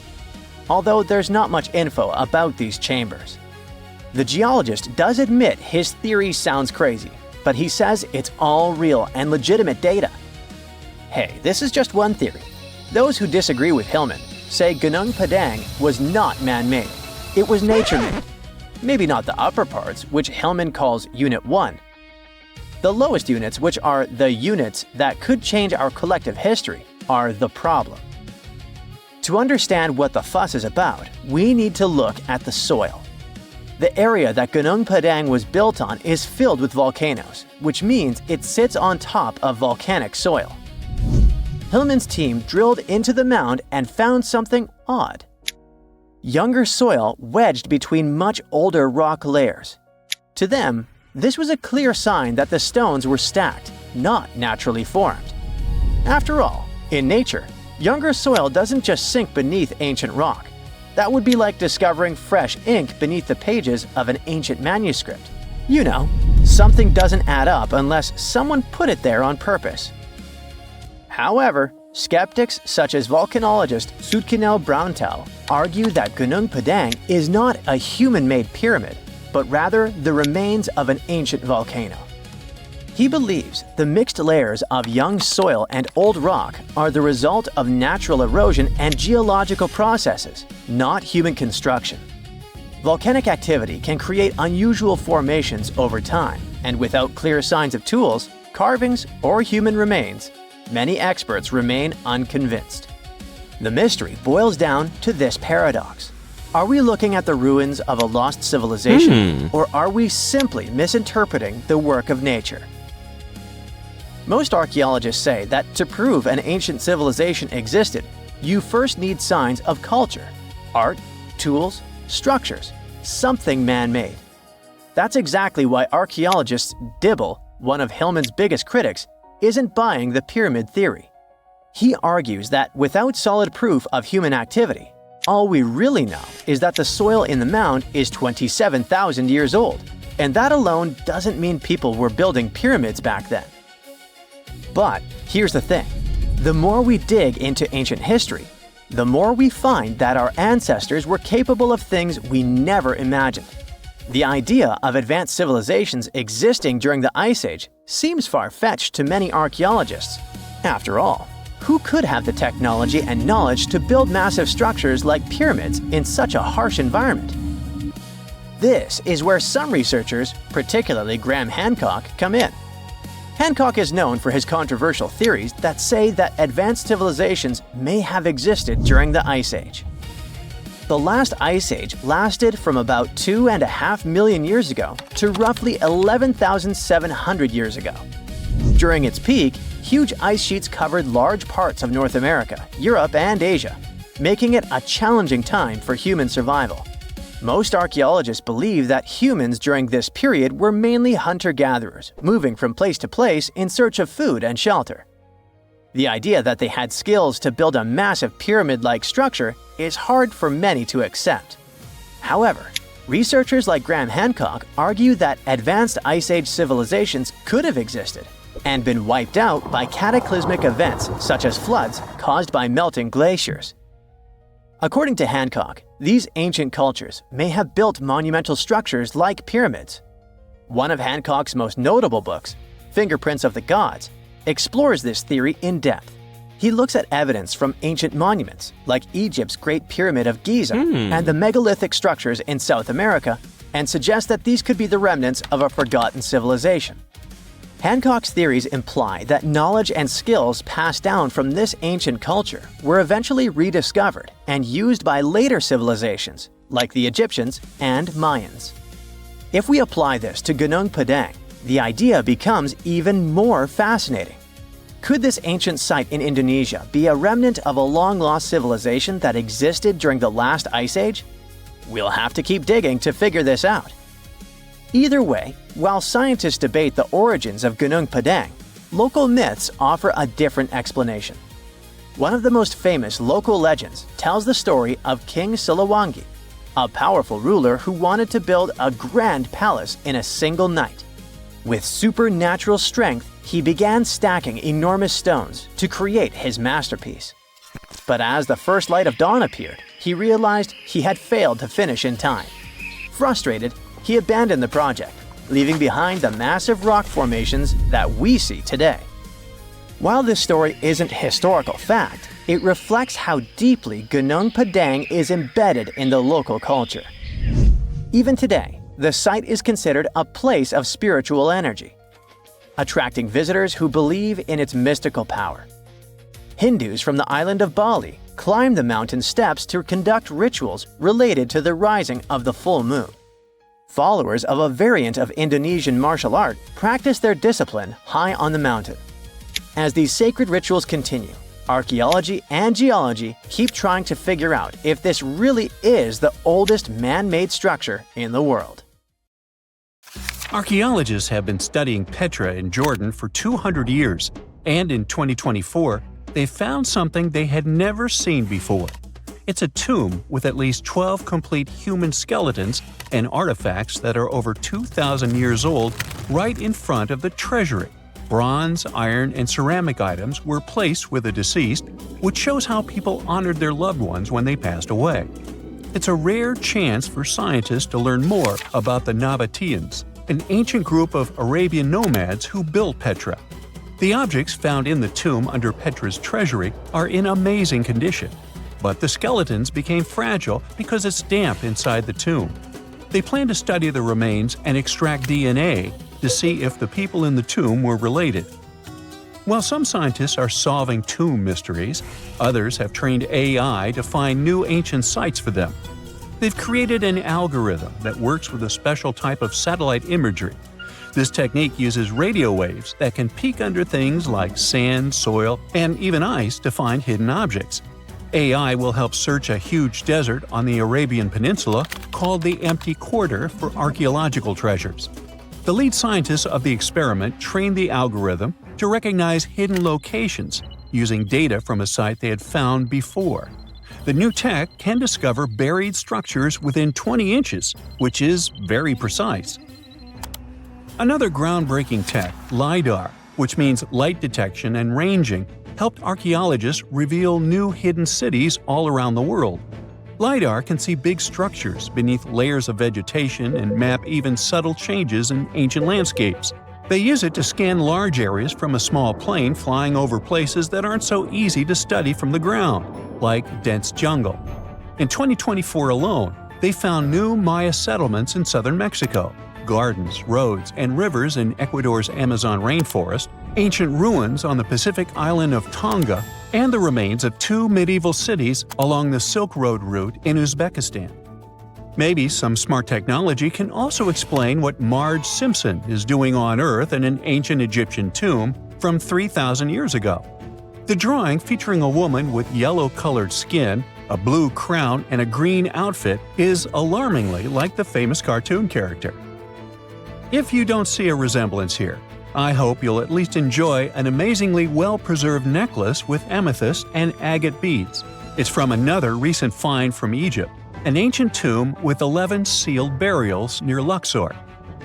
Although there's not much info about these chambers. The geologist does admit his theory sounds crazy, but he says it's all real and legitimate data. Hey, this is just one theory. Those who disagree with Hillman say Gunung Padang was not man-made. It was nature-made. Maybe not the upper parts, which Hillman calls Unit 1. The lowest units, which are the units that could change our collective history, are the problem. To understand what the fuss is about, we need to look at the soil. The area that Gunung Padang was built on is filled with volcanoes, which means it sits on top of volcanic soil. Hillman's team drilled into the mound and found something odd. Younger soil wedged between much older rock layers. To them, this was a clear sign that the stones were stacked, not naturally formed. After all, in nature, Younger soil doesn't just sink beneath ancient rock. That would be like discovering fresh ink beneath the pages of an ancient manuscript. You know, something doesn't add up unless someone put it there on purpose. However, skeptics such as volcanologist Soetkenel Brauntel argue that Gunung Padang is not a human-made pyramid, but rather the remains of an ancient volcano. He believes the mixed layers of young soil and old rock are the result of natural erosion and geological processes, not human construction. Volcanic activity can create unusual formations over time, and without clear signs of tools, carvings, or human remains, many experts remain unconvinced. The mystery boils down to this paradox. Are we looking at the ruins of a lost civilization, or are we simply misinterpreting the work of nature? Most archaeologists say that to prove an ancient civilization existed, you first need signs of culture, art, tools, structures, something man-made. That's exactly why archaeologist Dibble, one of Hillman's biggest critics, isn't buying the pyramid theory. He argues that without solid proof of human activity, all we really know is that the soil in the mound is 27,000 years old, and that alone doesn't mean people were building pyramids back then. But here's the thing. The more we dig into ancient history, the more we find that our ancestors were capable of things we never imagined. The idea of advanced civilizations existing during the Ice Age seems far-fetched to many archaeologists. After all, who could have the technology and knowledge to build massive structures like pyramids in such a harsh environment? This is where some researchers, particularly Graham Hancock, come in. Hancock is known for his controversial theories that say that advanced civilizations may have existed during the Ice Age. The last Ice Age lasted from about 2.5 million years ago to roughly 11,700 years ago. During its peak, huge ice sheets covered large parts of North America, Europe, and Asia, making it a challenging time for human survival. Most archaeologists believe that humans during this period were mainly hunter-gatherers, moving from place to place in search of food and shelter. The idea that they had skills to build a massive pyramid-like structure is hard for many to accept. However, researchers like Graham Hancock argue that advanced Ice Age civilizations could have existed and been wiped out by cataclysmic events such as floods caused by melting glaciers. According to Hancock, these ancient cultures may have built monumental structures like pyramids. One of Hancock's most notable books, Fingerprints of the Gods, explores this theory in depth. He looks at evidence from ancient monuments, like Egypt's Great Pyramid of Giza and the megalithic structures in South America, and suggests that these could be the remnants of a forgotten civilization. Hancock's theories imply that knowledge and skills passed down from this ancient culture were eventually rediscovered and used by later civilizations, like the Egyptians and Mayans. If we apply this to Gunung Padang, the idea becomes even more fascinating. Could this ancient site in Indonesia be a remnant of a long-lost civilization that existed during the last Ice Age? We'll have to keep digging to figure this out. Either way, while scientists debate the origins of Gunung Padang, local myths offer a different explanation. One of the most famous local legends tells the story of King Siliwangi, a powerful ruler who wanted to build a grand palace in a single night. With supernatural strength, he began stacking enormous stones to create his masterpiece. But as the first light of dawn appeared, he realized he had failed to finish in time. Frustrated, he abandoned the project, leaving behind the massive rock formations that we see today. While this story isn't historical fact, it reflects how deeply Gunung Padang is embedded in the local culture. Even today, the site is considered a place of spiritual energy, attracting visitors who believe in its mystical power. Hindus from the island of Bali climb the mountain steps to conduct rituals related to the rising of the full moon. Followers of a variant of Indonesian martial art practice their discipline high on the mountain. As these sacred rituals continue, archaeology and geology keep trying to figure out if this really is the oldest man-made structure in the world. Archaeologists have been studying Petra in Jordan for 200 years, and in 2024, they found something they had never seen before. It's a tomb with at least 12 complete human skeletons and artifacts that are over 2,000 years old right in front of the treasury. Bronze, iron, and ceramic items were placed with the deceased, which shows how people honored their loved ones when they passed away. It's a rare chance for scientists to learn more about the Nabateans, an ancient group of Arabian nomads who built Petra. The objects found in the tomb under Petra's treasury are in amazing condition, but the skeletons became fragile because it's damp inside the tomb. They plan to study the remains and extract DNA to see if the people in the tomb were related. While some scientists are solving tomb mysteries, others have trained AI to find new ancient sites for them. They've created an algorithm that works with a special type of satellite imagery. This technique uses radio waves that can peek under things like sand, soil, and even ice to find hidden objects. AI will help search a huge desert on the Arabian Peninsula called the Empty Quarter for archaeological treasures. The lead scientists of the experiment trained the algorithm to recognize hidden locations using data from a site they had found before. The new tech can discover buried structures within 20 inches, which is very precise. Another groundbreaking tech, LiDAR, which means light detection and ranging, helped archaeologists reveal new hidden cities all around the world. LiDAR can see big structures beneath layers of vegetation and map even subtle changes in ancient landscapes. They use it to scan large areas from a small plane flying over places that aren't so easy to study from the ground, like dense jungle. In 2024 alone, they found new Maya settlements in southern Mexico, gardens, roads, and rivers in Ecuador's Amazon rainforest, ancient ruins on the Pacific island of Tonga, and the remains of 2 medieval cities along the Silk Road route in Uzbekistan. Maybe some smart technology can also explain what Marge Simpson is doing on Earth in an ancient Egyptian tomb from 3,000 years ago. The drawing, featuring a woman with yellow-colored skin, a blue crown, and a green outfit, is alarmingly like the famous cartoon character. If you don't see a resemblance here, I hope you'll at least enjoy an amazingly well-preserved necklace with amethyst and agate beads. It's from another recent find from Egypt, an ancient tomb with 11 sealed burials near Luxor.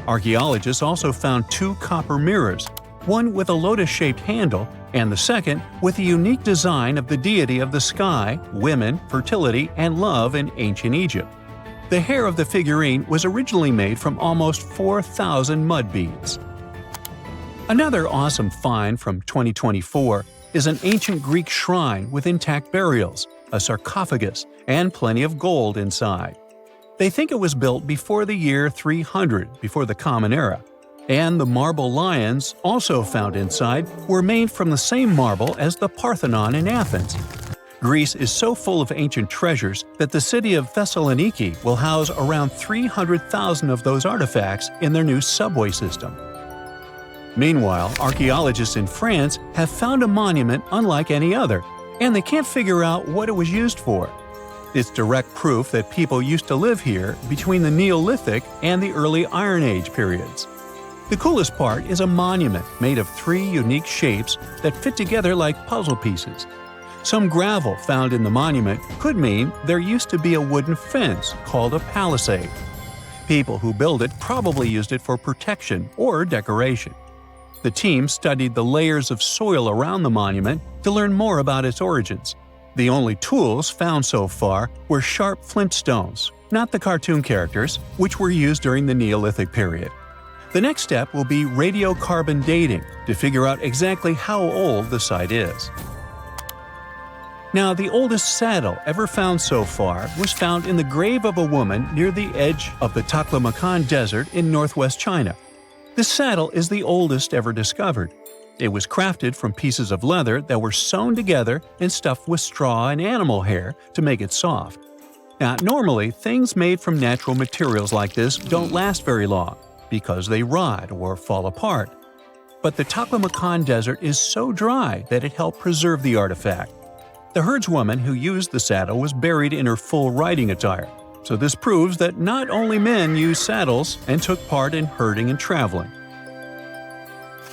Archaeologists also found 2 copper mirrors, one with a lotus-shaped handle and the second with a unique design of the deity of the sky, women, fertility, and love in ancient Egypt. The hair of the figurine was originally made from almost 4,000 mud beads. Another awesome find from 2024 is an ancient Greek shrine with intact burials, a sarcophagus, and plenty of gold inside. They think it was built before the year 300 before the Common Era, and the marble lions, also found inside, were made from the same marble as the Parthenon in Athens. Greece is so full of ancient treasures that the city of Thessaloniki will house around 300,000 of those artifacts in their new subway system. Meanwhile, archaeologists in France have found a monument unlike any other, and they can't figure out what it was used for. It's direct proof that people used to live here between the Neolithic and the early Iron Age periods. The coolest part is a monument made of 3 unique shapes that fit together like puzzle pieces. Some gravel found in the monument could mean there used to be a wooden fence called a palisade. People who built it probably used it for protection or decoration. The team studied the layers of soil around the monument to learn more about its origins. The only tools found so far were sharp flint stones, not the cartoon characters, which were used during the Neolithic period. The next step will be radiocarbon dating to figure out exactly how old the site is. Now, the oldest saddle ever found so far was found in the grave of a woman near the edge of the Taklamakan Desert in northwest China. This saddle is the oldest ever discovered. It was crafted from pieces of leather that were sewn together and stuffed with straw and animal hair to make it soft. Now, normally, things made from natural materials like this don't last very long because they rot or fall apart. But the Taklamakan Desert is so dry that it helped preserve the artifact. The herdswoman who used the saddle was buried in her full riding attire, so this proves that not only men used saddles and took part in herding and traveling.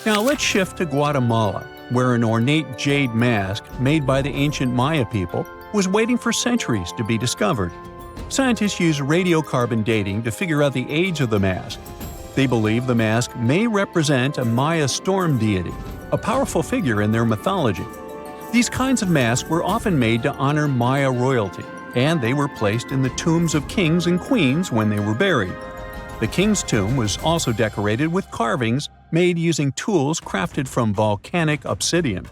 Now let's shift to Guatemala, where an ornate jade mask made by the ancient Maya people was waiting for centuries to be discovered. Scientists use radiocarbon dating to figure out the age of the mask. They believe the mask may represent a Maya storm deity, a powerful figure in their mythology. These kinds of masks were often made to honor Maya royalty, and they were placed in the tombs of kings and queens when they were buried. The king's tomb was also decorated with carvings made using tools crafted from volcanic obsidian.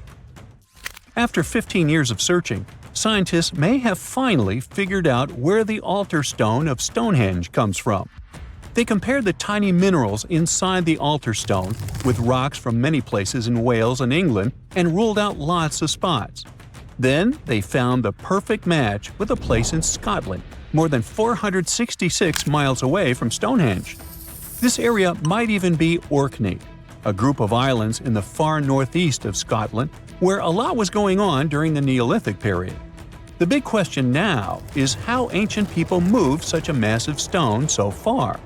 After 15 years of searching, scientists may have finally figured out where the altar stone of Stonehenge comes from. They compared the tiny minerals inside the altar stone with rocks from many places in Wales and England and ruled out lots of spots. Then they found the perfect match with a place in Scotland, more than 466 miles away from Stonehenge. This area might even be Orkney, a group of islands in the far northeast of Scotland where a lot was going on during the Neolithic period. The big question now is how ancient people moved such a massive stone so far.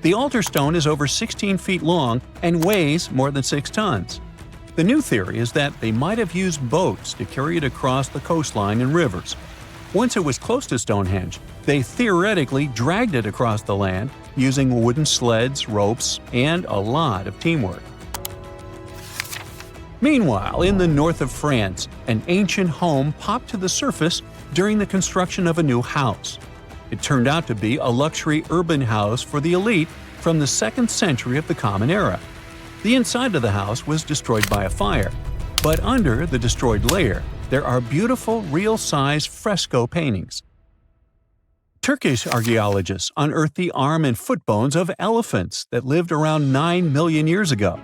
The altar stone is over 16 feet long and weighs more than 6 tons. The new theory is that they might have used boats to carry it across the coastline and rivers. Once it was close to Stonehenge, they theoretically dragged it across the land using wooden sleds, ropes, and a lot of teamwork. Meanwhile, in the north of France, an ancient home popped to the surface during the construction of a new house. It turned out to be a luxury urban house for the elite from the 2nd century of the Common Era. The inside of the house was destroyed by a fire, but under the destroyed layer, there are beautiful, real-size fresco paintings. Turkish archaeologists unearthed the arm and foot bones of elephants that lived around 9 million years ago.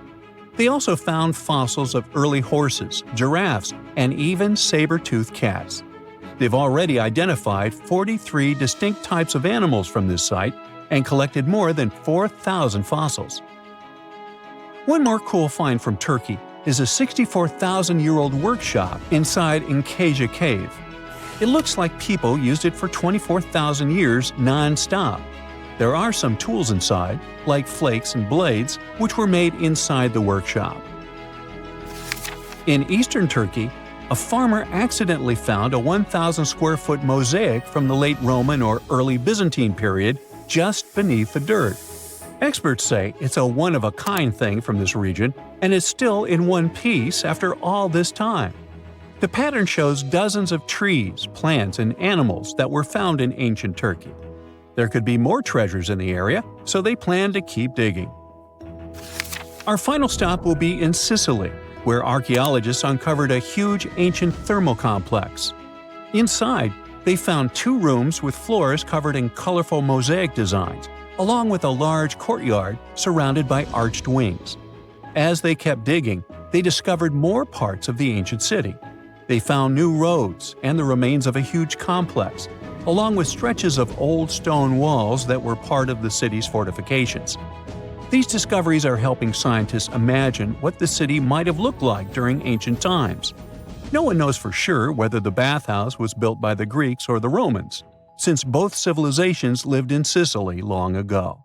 They also found fossils of early horses, giraffes, and even saber-toothed cats. They've already identified 43 distinct types of animals from this site and collected more than 4,000 fossils. One more cool find from Turkey is a 64,000-year-old workshop inside Longyou Cave. It looks like people used it for 24,000 years non-stop. There are some tools inside, like flakes and blades, which were made inside the workshop. In eastern Turkey, a farmer accidentally found a 1,000-square-foot mosaic from the late Roman or early Byzantine period just beneath the dirt. Experts say it's a one-of-a-kind thing from this region, and is still in one piece after all this time. The pattern shows dozens of trees, plants, and animals that were found in ancient Turkey. There could be more treasures in the area, so they plan to keep digging. Our final stop will be in Sicily, where archaeologists uncovered a huge ancient thermal complex. Inside, they found 2 rooms with floors covered in colorful mosaic designs, along with a large courtyard surrounded by arched wings. As they kept digging, they discovered more parts of the ancient city. They found new roads and the remains of a huge complex, along with stretches of old stone walls that were part of the city's fortifications. These discoveries are helping scientists imagine what the city might have looked like during ancient times. No one knows for sure whether the bathhouse was built by the Greeks or the Romans, since both civilizations lived in Sicily long ago.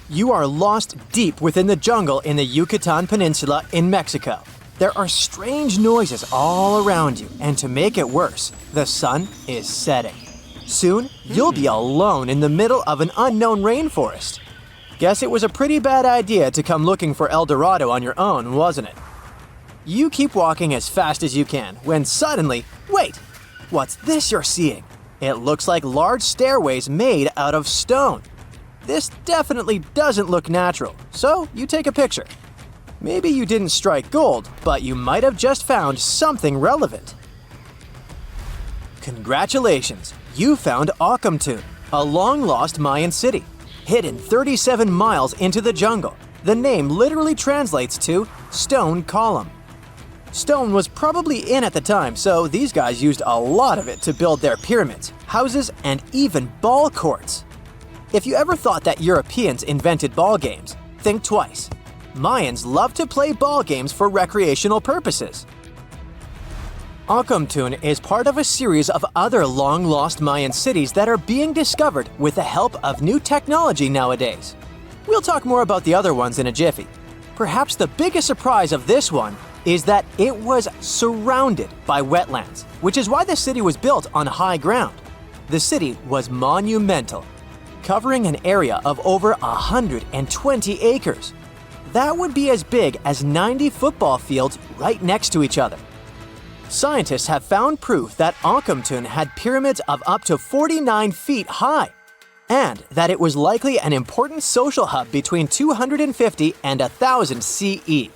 You are lost deep within the jungle in the Yucatan Peninsula in Mexico. There are strange noises all around you, and to make it worse, the sun is setting. Soon, you'll be alone in the middle of an unknown rainforest. Guess it was a pretty bad idea to come looking for El Dorado on your own, wasn't it? You keep walking as fast as you can, when suddenly, wait! What's this you're seeing? It looks like large stairways made out of stone. This definitely doesn't look natural, so you take a picture. Maybe you didn't strike gold, but you might have just found something relevant. Congratulations! You found Akhumtun, a long-lost Mayan city, hidden 37 miles into the jungle. The name literally translates to stone column. Stone was probably in at the time, so these guys used a lot of it to build their pyramids, houses, and even ball courts. If you ever thought that Europeans invented ball games, think twice. Mayans love to play ball games for recreational purposes. Akhumtun is part of a series of other long-lost Mayan cities that are being discovered with the help of new technology nowadays. We'll talk more about the other ones in a jiffy. Perhaps the biggest surprise of this one is that it was surrounded by wetlands, which is why the city was built on high ground. The city was monumental, covering an area of over 120 acres. That would be as big as 90 football fields right next to each other. Scientists have found proof that Akhenaten had pyramids of up to 49 feet high, and that it was likely an important social hub between 250 and 1000 CE.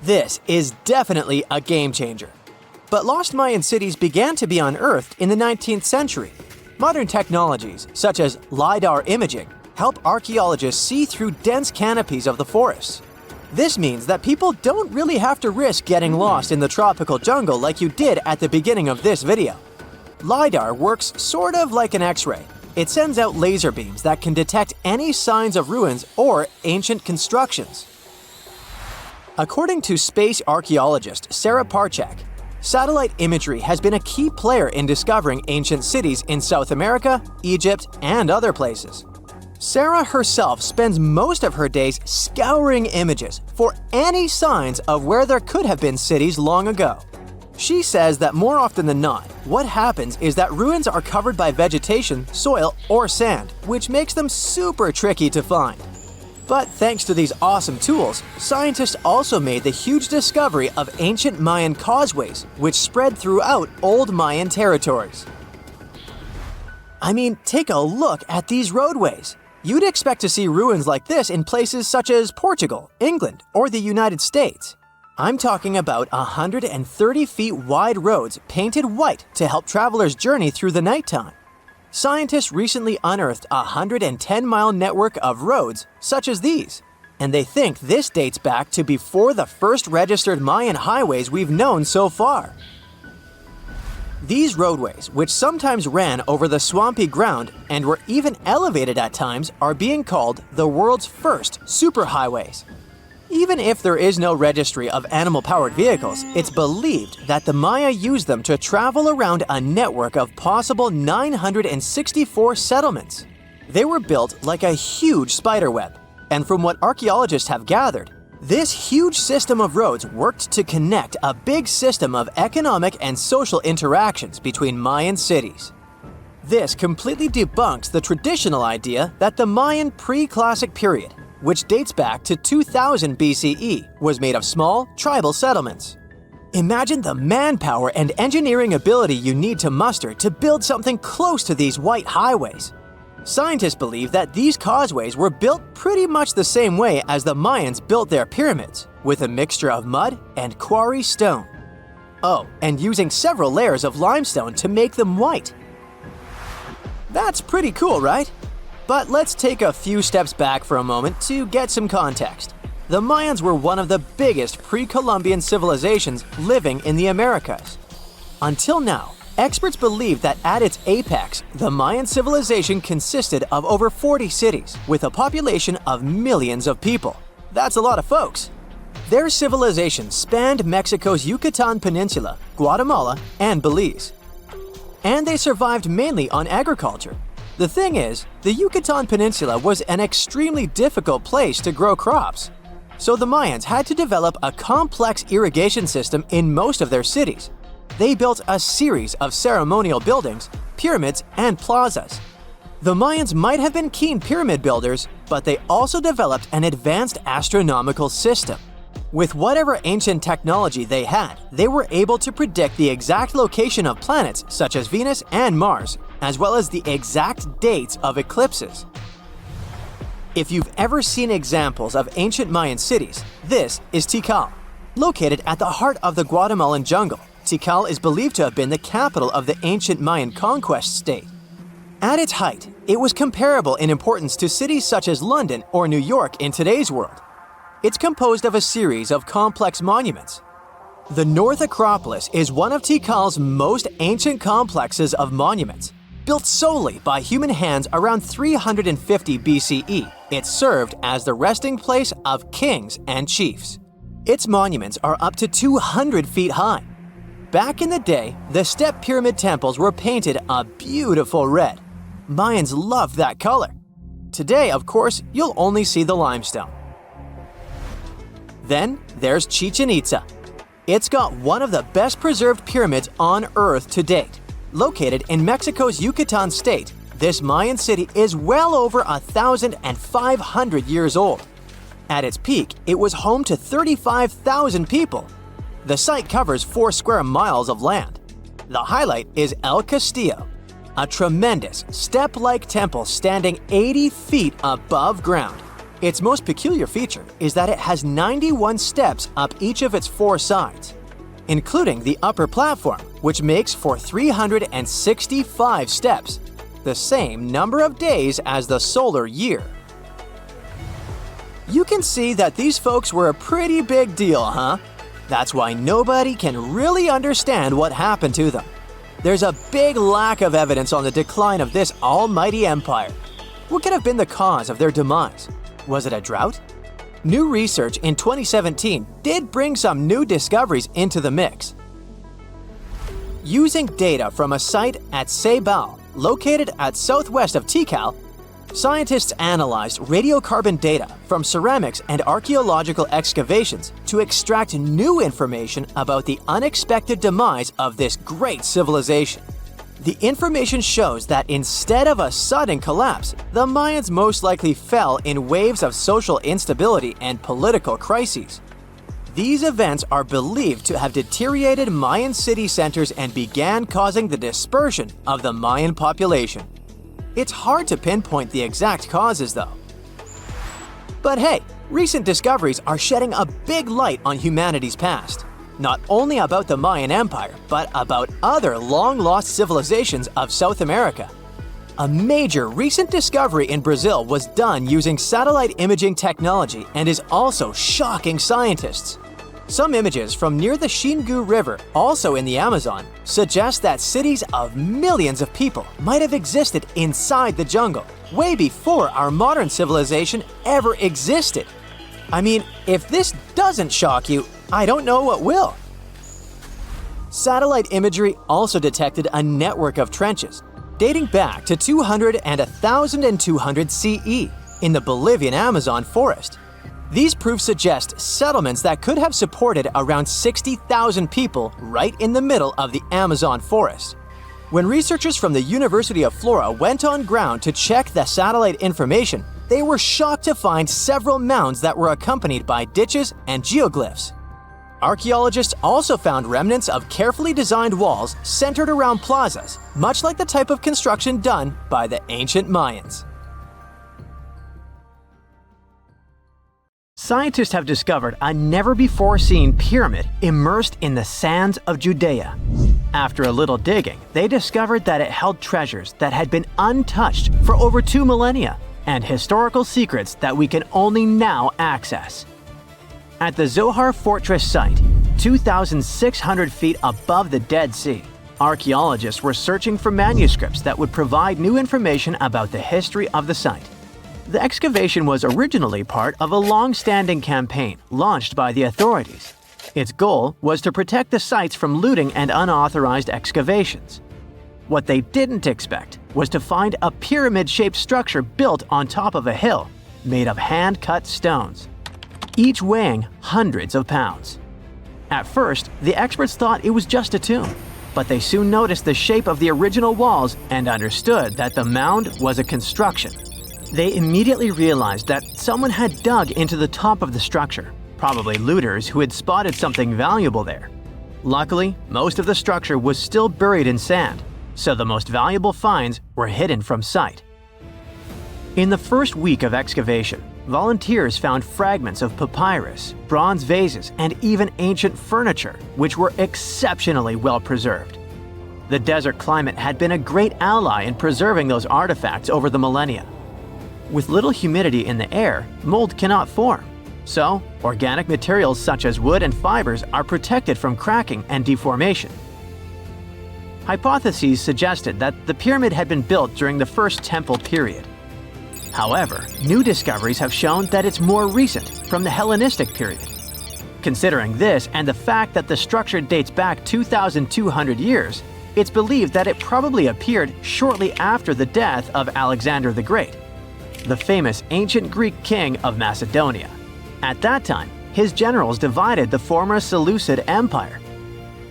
This is definitely a game changer. But lost Mayan cities began to be unearthed in the 19th century. Modern technologies, such as LiDAR imaging, help archaeologists see through dense canopies of the forests. This means that people don't really have to risk getting lost in the tropical jungle like you did at the beginning of this video. LiDAR works sort of like an X-ray. It sends out laser beams that can detect any signs of ruins or ancient constructions. According to space archaeologist Sarah Parchak, satellite imagery has been a key player in discovering ancient cities in South America, Egypt, and other places. Sarah herself spends most of her days scouring images for any signs of where there could have been cities long ago. She says that more often than not, what happens is that ruins are covered by vegetation, soil, or sand, which makes them super tricky to find. But thanks to these awesome tools, scientists also made the huge discovery of ancient Mayan causeways, which spread throughout old Mayan territories. I mean, take a look at these roadways. You'd expect to see ruins like this in places such as Portugal, England, or the United States. I'm talking about 130 feet wide roads painted white to help travelers journey through the nighttime. Scientists recently unearthed a 110-mile network of roads such as these, and they think this dates back to before the first registered Mayan highways we've known so far. These roadways, which sometimes ran over the swampy ground and were even elevated at times, are being called the world's first superhighways. Even if there is no registry of animal-powered vehicles, it's believed that the Maya used them to travel around a network of possible 964 settlements. They were built like a huge spiderweb, and from what archaeologists have gathered, this huge system of roads worked to connect a big system of economic and social interactions between Mayan cities. This completely debunks the traditional idea that the Mayan pre-classic period, which dates back to 2000 BCE, was made of small, tribal settlements. Imagine the manpower and engineering ability you need to muster to build something close to these white highways. Scientists believe that these causeways were built pretty much the same way as the Mayans built their pyramids, with a mixture of mud and quarry stone. Oh, and using several layers of limestone to make them white. That's pretty cool, right? But let's take a few steps back for a moment to get some context. The Mayans were one of the biggest pre-Columbian civilizations living in the Americas. Until now, experts believe that at its apex, the Mayan civilization consisted of over 40 cities, with a population of millions of people. That's a lot of folks. Their civilization spanned Mexico's Yucatan Peninsula, Guatemala, and Belize. And they survived mainly on agriculture. The thing is, the Yucatan Peninsula was an extremely difficult place to grow crops. So the Mayans had to develop a complex irrigation system in most of their cities. They built a series of ceremonial buildings, pyramids, and plazas. The Mayans might have been keen pyramid builders, but they also developed an advanced astronomical system. With whatever ancient technology they had, they were able to predict the exact location of planets such as Venus and Mars, as well as the exact dates of eclipses. If you've ever seen examples of ancient Mayan cities, this is Tikal. Located at the heart of the Guatemalan jungle, Tikal is believed to have been the capital of the ancient Mayan conquest state. At its height, it was comparable in importance to cities such as London or New York in today's world. It's composed of a series of complex monuments. The North Acropolis is one of Tikal's most ancient complexes of monuments. Built solely by human hands around 350 BCE, it served as the resting place of kings and chiefs. Its monuments are up to 200 feet high. Back in the day, the step pyramid temples were painted a beautiful red. Mayans loved that color. Today, of course, you'll only see the limestone. Then there's Chichen Itza. It's got one of the best preserved pyramids on Earth to date. Located in Mexico's Yucatan state, this Mayan city is well over 1,500 years old. At its peak, it was home to 35,000 people. The site covers 4 square miles of land. The highlight is El Castillo, a tremendous step-like temple standing 80 feet above ground. Its most peculiar feature is that it has 91 steps up each of its 4 sides, including the upper platform, which makes for 365 steps, the same number of days as the solar year. You can see that these folks were a pretty big deal, huh? That's why nobody can really understand what happened to them. There's a big lack of evidence on the decline of this almighty empire. What could have been the cause of their demise? Was it a drought? New research in 2017 did bring some new discoveries into the mix. Using data from a site at Ceibal, located at southwest of Tikal, scientists analyzed radiocarbon data from ceramics and archaeological excavations to extract new information about the unexpected demise of this great civilization. The information shows that instead of a sudden collapse, the Mayans most likely fell in waves of social instability and political crises. These events are believed to have deteriorated Mayan city centers and began causing the dispersion of the Mayan population. It's hard to pinpoint the exact causes, though. But hey, recent discoveries are shedding a big light on humanity's past. Not only about the Mayan Empire, but about other long-lost civilizations of South America. A major recent discovery in Brazil was done using satellite imaging technology and is also shocking scientists. Some images from near the Xingu River, also in the Amazon, suggest that cities of millions of people might have existed inside the jungle, way before our modern civilization ever existed. I mean, if this doesn't shock you, I don't know what will. Satellite imagery also detected a network of trenches dating back to 200 and 1200 CE in the Bolivian Amazon forest. These proofs suggest settlements that could have supported around 60,000 people right in the middle of the Amazon forest. When researchers from the University of Florida went on ground to check the satellite information, they were shocked to find several mounds that were accompanied by ditches and geoglyphs. Archaeologists also found remnants of carefully designed walls centered around plazas, much like the type of construction done by the ancient Mayans. Scientists have discovered a never-before-seen pyramid immersed in the sands of Judea. After a little digging, they discovered that it held treasures that had been untouched for over 2 millennia and historical secrets that we can only now access. At the Zohar Fortress site, 2,600 feet above the Dead Sea, archaeologists were searching for manuscripts that would provide new information about the history of the site. The excavation was originally part of a long-standing campaign launched by the authorities. Its goal was to protect the sites from looting and unauthorized excavations. What they didn't expect was to find a pyramid-shaped structure built on top of a hill, made of hand-cut stones, each weighing hundreds of pounds. At first, the experts thought it was just a tomb, but they soon noticed the shape of the original walls and understood that the mound was a construction. They immediately realized that someone had dug into the top of the structure, probably looters who had spotted something valuable there. Luckily, most of the structure was still buried in sand, so the most valuable finds were hidden from sight. In the first week of excavation, volunteers found fragments of papyrus, bronze vases, and even ancient furniture, which were exceptionally well preserved. The desert climate had been a great ally in preserving those artifacts over the millennia. With little humidity in the air, mold cannot form. So, organic materials such as wood and fibers are protected from cracking and deformation. Hypotheses suggested that the pyramid had been built during the First Temple period. However, new discoveries have shown that it's more recent, from the Hellenistic period. Considering this and the fact that the structure dates back 2,200 years, it's believed that it probably appeared shortly after the death of Alexander the Great, the famous ancient Greek king of Macedonia. At that time, his generals divided the former Seleucid Empire.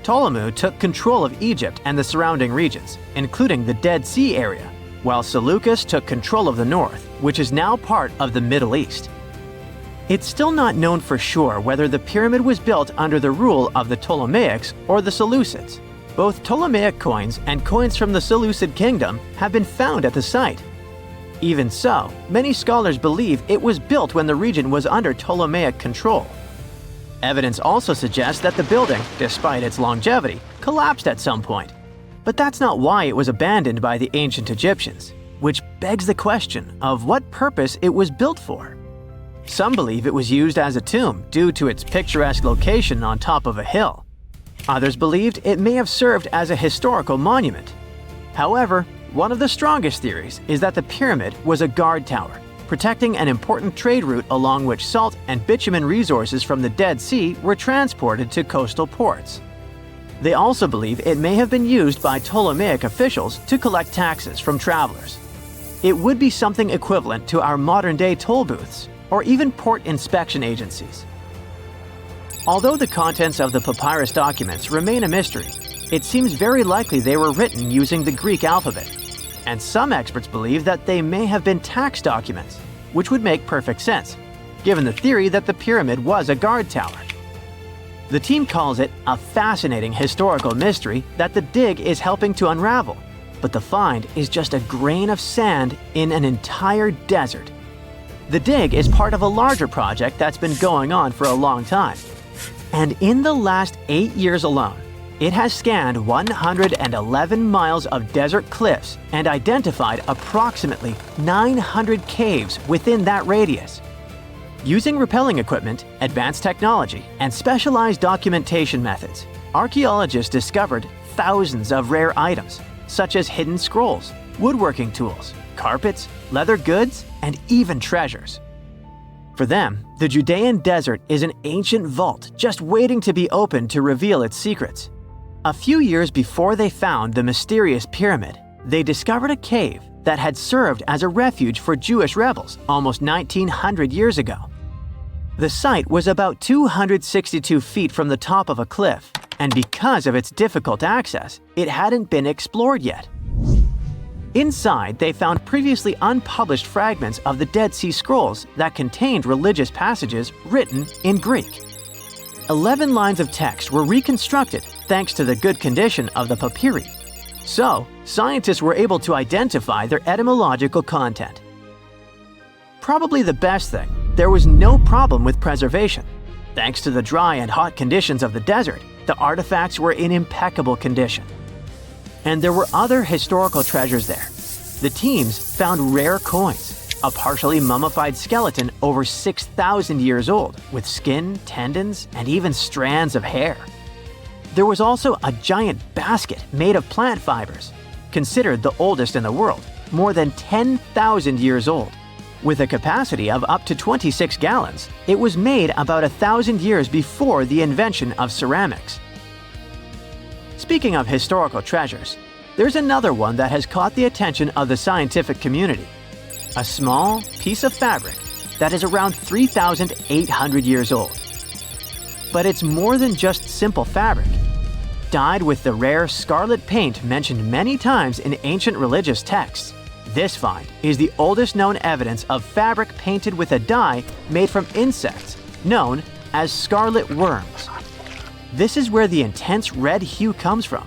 Ptolemy took control of Egypt and the surrounding regions, including the Dead Sea area, while Seleucus took control of the north, which is now part of the Middle East. It's still not known for sure whether the pyramid was built under the rule of the Ptolemaics or the Seleucids. Both Ptolemaic coins and coins from the Seleucid kingdom have been found at the site. Even so, many scholars believe it was built when the region was under Ptolemaic control. Evidence also suggests that the building, despite its longevity, collapsed at some point. But that's not why it was abandoned by the ancient Egyptians, which begs the question of what purpose it was built for. Some believe it was used as a tomb due to its picturesque location on top of a hill. Others believed it may have served as a historical monument. However, one of the strongest theories is that the pyramid was a guard tower, protecting an important trade route along which salt and bitumen resources from the Dead Sea were transported to coastal ports. They also believe it may have been used by Ptolemaic officials to collect taxes from travelers. It would be something equivalent to our modern-day toll booths, or even port inspection agencies. Although the contents of the papyrus documents remain a mystery, it seems very likely they were written using the Greek alphabet, and some experts believe that they may have been tax documents, which would make perfect sense, given the theory that the pyramid was a guard tower. The team calls it a fascinating historical mystery that the dig is helping to unravel, but the find is just a grain of sand in an entire desert. The dig is part of a larger project that's been going on for a long time. And in the last 8 years alone, it has scanned 111 miles of desert cliffs and identified approximately 900 caves within that radius. Using rappelling equipment, advanced technology, and specialized documentation methods, archaeologists discovered thousands of rare items, such as hidden scrolls, woodworking tools, carpets, leather goods, and even treasures. For them, the Judean desert is an ancient vault just waiting to be opened to reveal its secrets. A few years before they found the mysterious pyramid, they discovered a cave that had served as a refuge for Jewish rebels almost 1900 years ago. The site was about 262 feet from the top of a cliff, and because of its difficult access, it hadn't been explored yet. Inside, they found previously unpublished fragments of the Dead Sea Scrolls that contained religious passages written in Greek. 11 lines of text were reconstructed thanks to the good condition of the papyri. So, scientists were able to identify their etymological content. Probably the best thing, there was no problem with preservation. Thanks to the dry and hot conditions of the desert, the artifacts were in impeccable condition. And there were other historical treasures there. The teams found rare coins, a partially mummified skeleton over 6,000 years old, with skin, tendons, and even strands of hair. There was also a giant basket made of plant fibers, considered the oldest in the world, more than 10,000 years old. With a capacity of up to 26 gallons, it was made about 1,000 years before the invention of ceramics. Speaking of historical treasures, there's another one that has caught the attention of the scientific community. A small piece of fabric that is around 3,800 years old. But it's more than just simple fabric. Dyed with the rare scarlet paint mentioned many times in ancient religious texts, this find is the oldest known evidence of fabric painted with a dye made from insects known as scarlet worms. This is where the intense red hue comes from.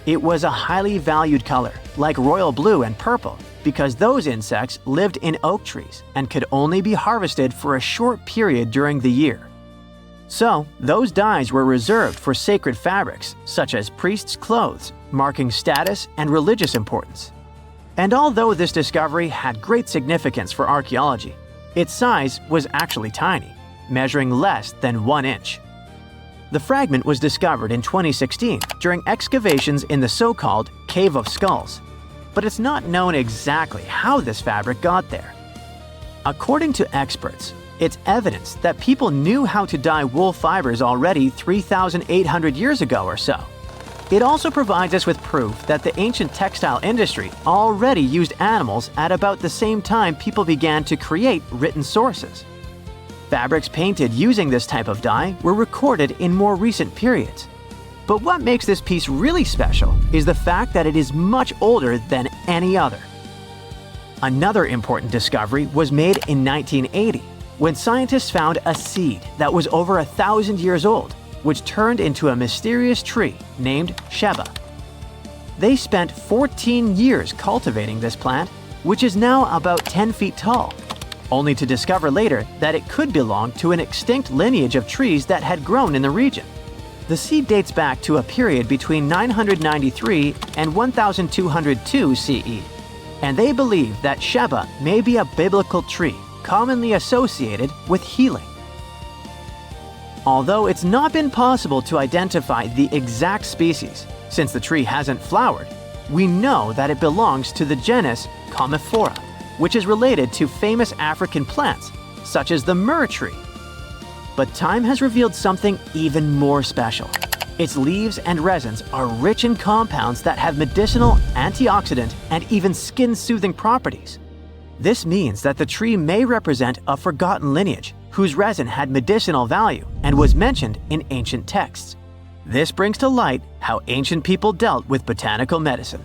It was a highly valued color, like royal blue and purple, because those insects lived in oak trees and could only be harvested for a short period during the year. So, those dyes were reserved for sacred fabrics, such as priests' clothes, marking status and religious importance. And although this discovery had great significance for archaeology, its size was actually tiny, measuring less than 1 inch. The fragment was discovered in 2016 during excavations in the so-called Cave of Skulls, but it's not known exactly how this fabric got there. According to experts, it's evidence that people knew how to dye wool fibers already 3,800 years ago or so. It also provides us with proof that the ancient textile industry already used animals at about the same time people began to create written sources. Fabrics painted using this type of dye were recorded in more recent periods. But what makes this piece really special is the fact that it is much older than any other. Another important discovery was made in 1980, when scientists found a seed that was over 1,000 years old, which turned into a mysterious tree named Sheba. They spent 14 years cultivating this plant, which is now about 10 feet tall, only to discover later that it could belong to an extinct lineage of trees that had grown in the region. The seed dates back to a period between 993 and 1202 CE, and they believe that Sheba may be a biblical tree commonly associated with healing. Although it's not been possible to identify the exact species, since the tree hasn't flowered, we know that it belongs to the genus Commiphora, which is related to famous African plants, such as the myrrh tree. But time has revealed something even more special. Its leaves and resins are rich in compounds that have medicinal, antioxidant, and even skin-soothing properties. This means that the tree may represent a forgotten lineage whose resin had medicinal value and was mentioned in ancient texts. This brings to light how ancient people dealt with botanical medicine.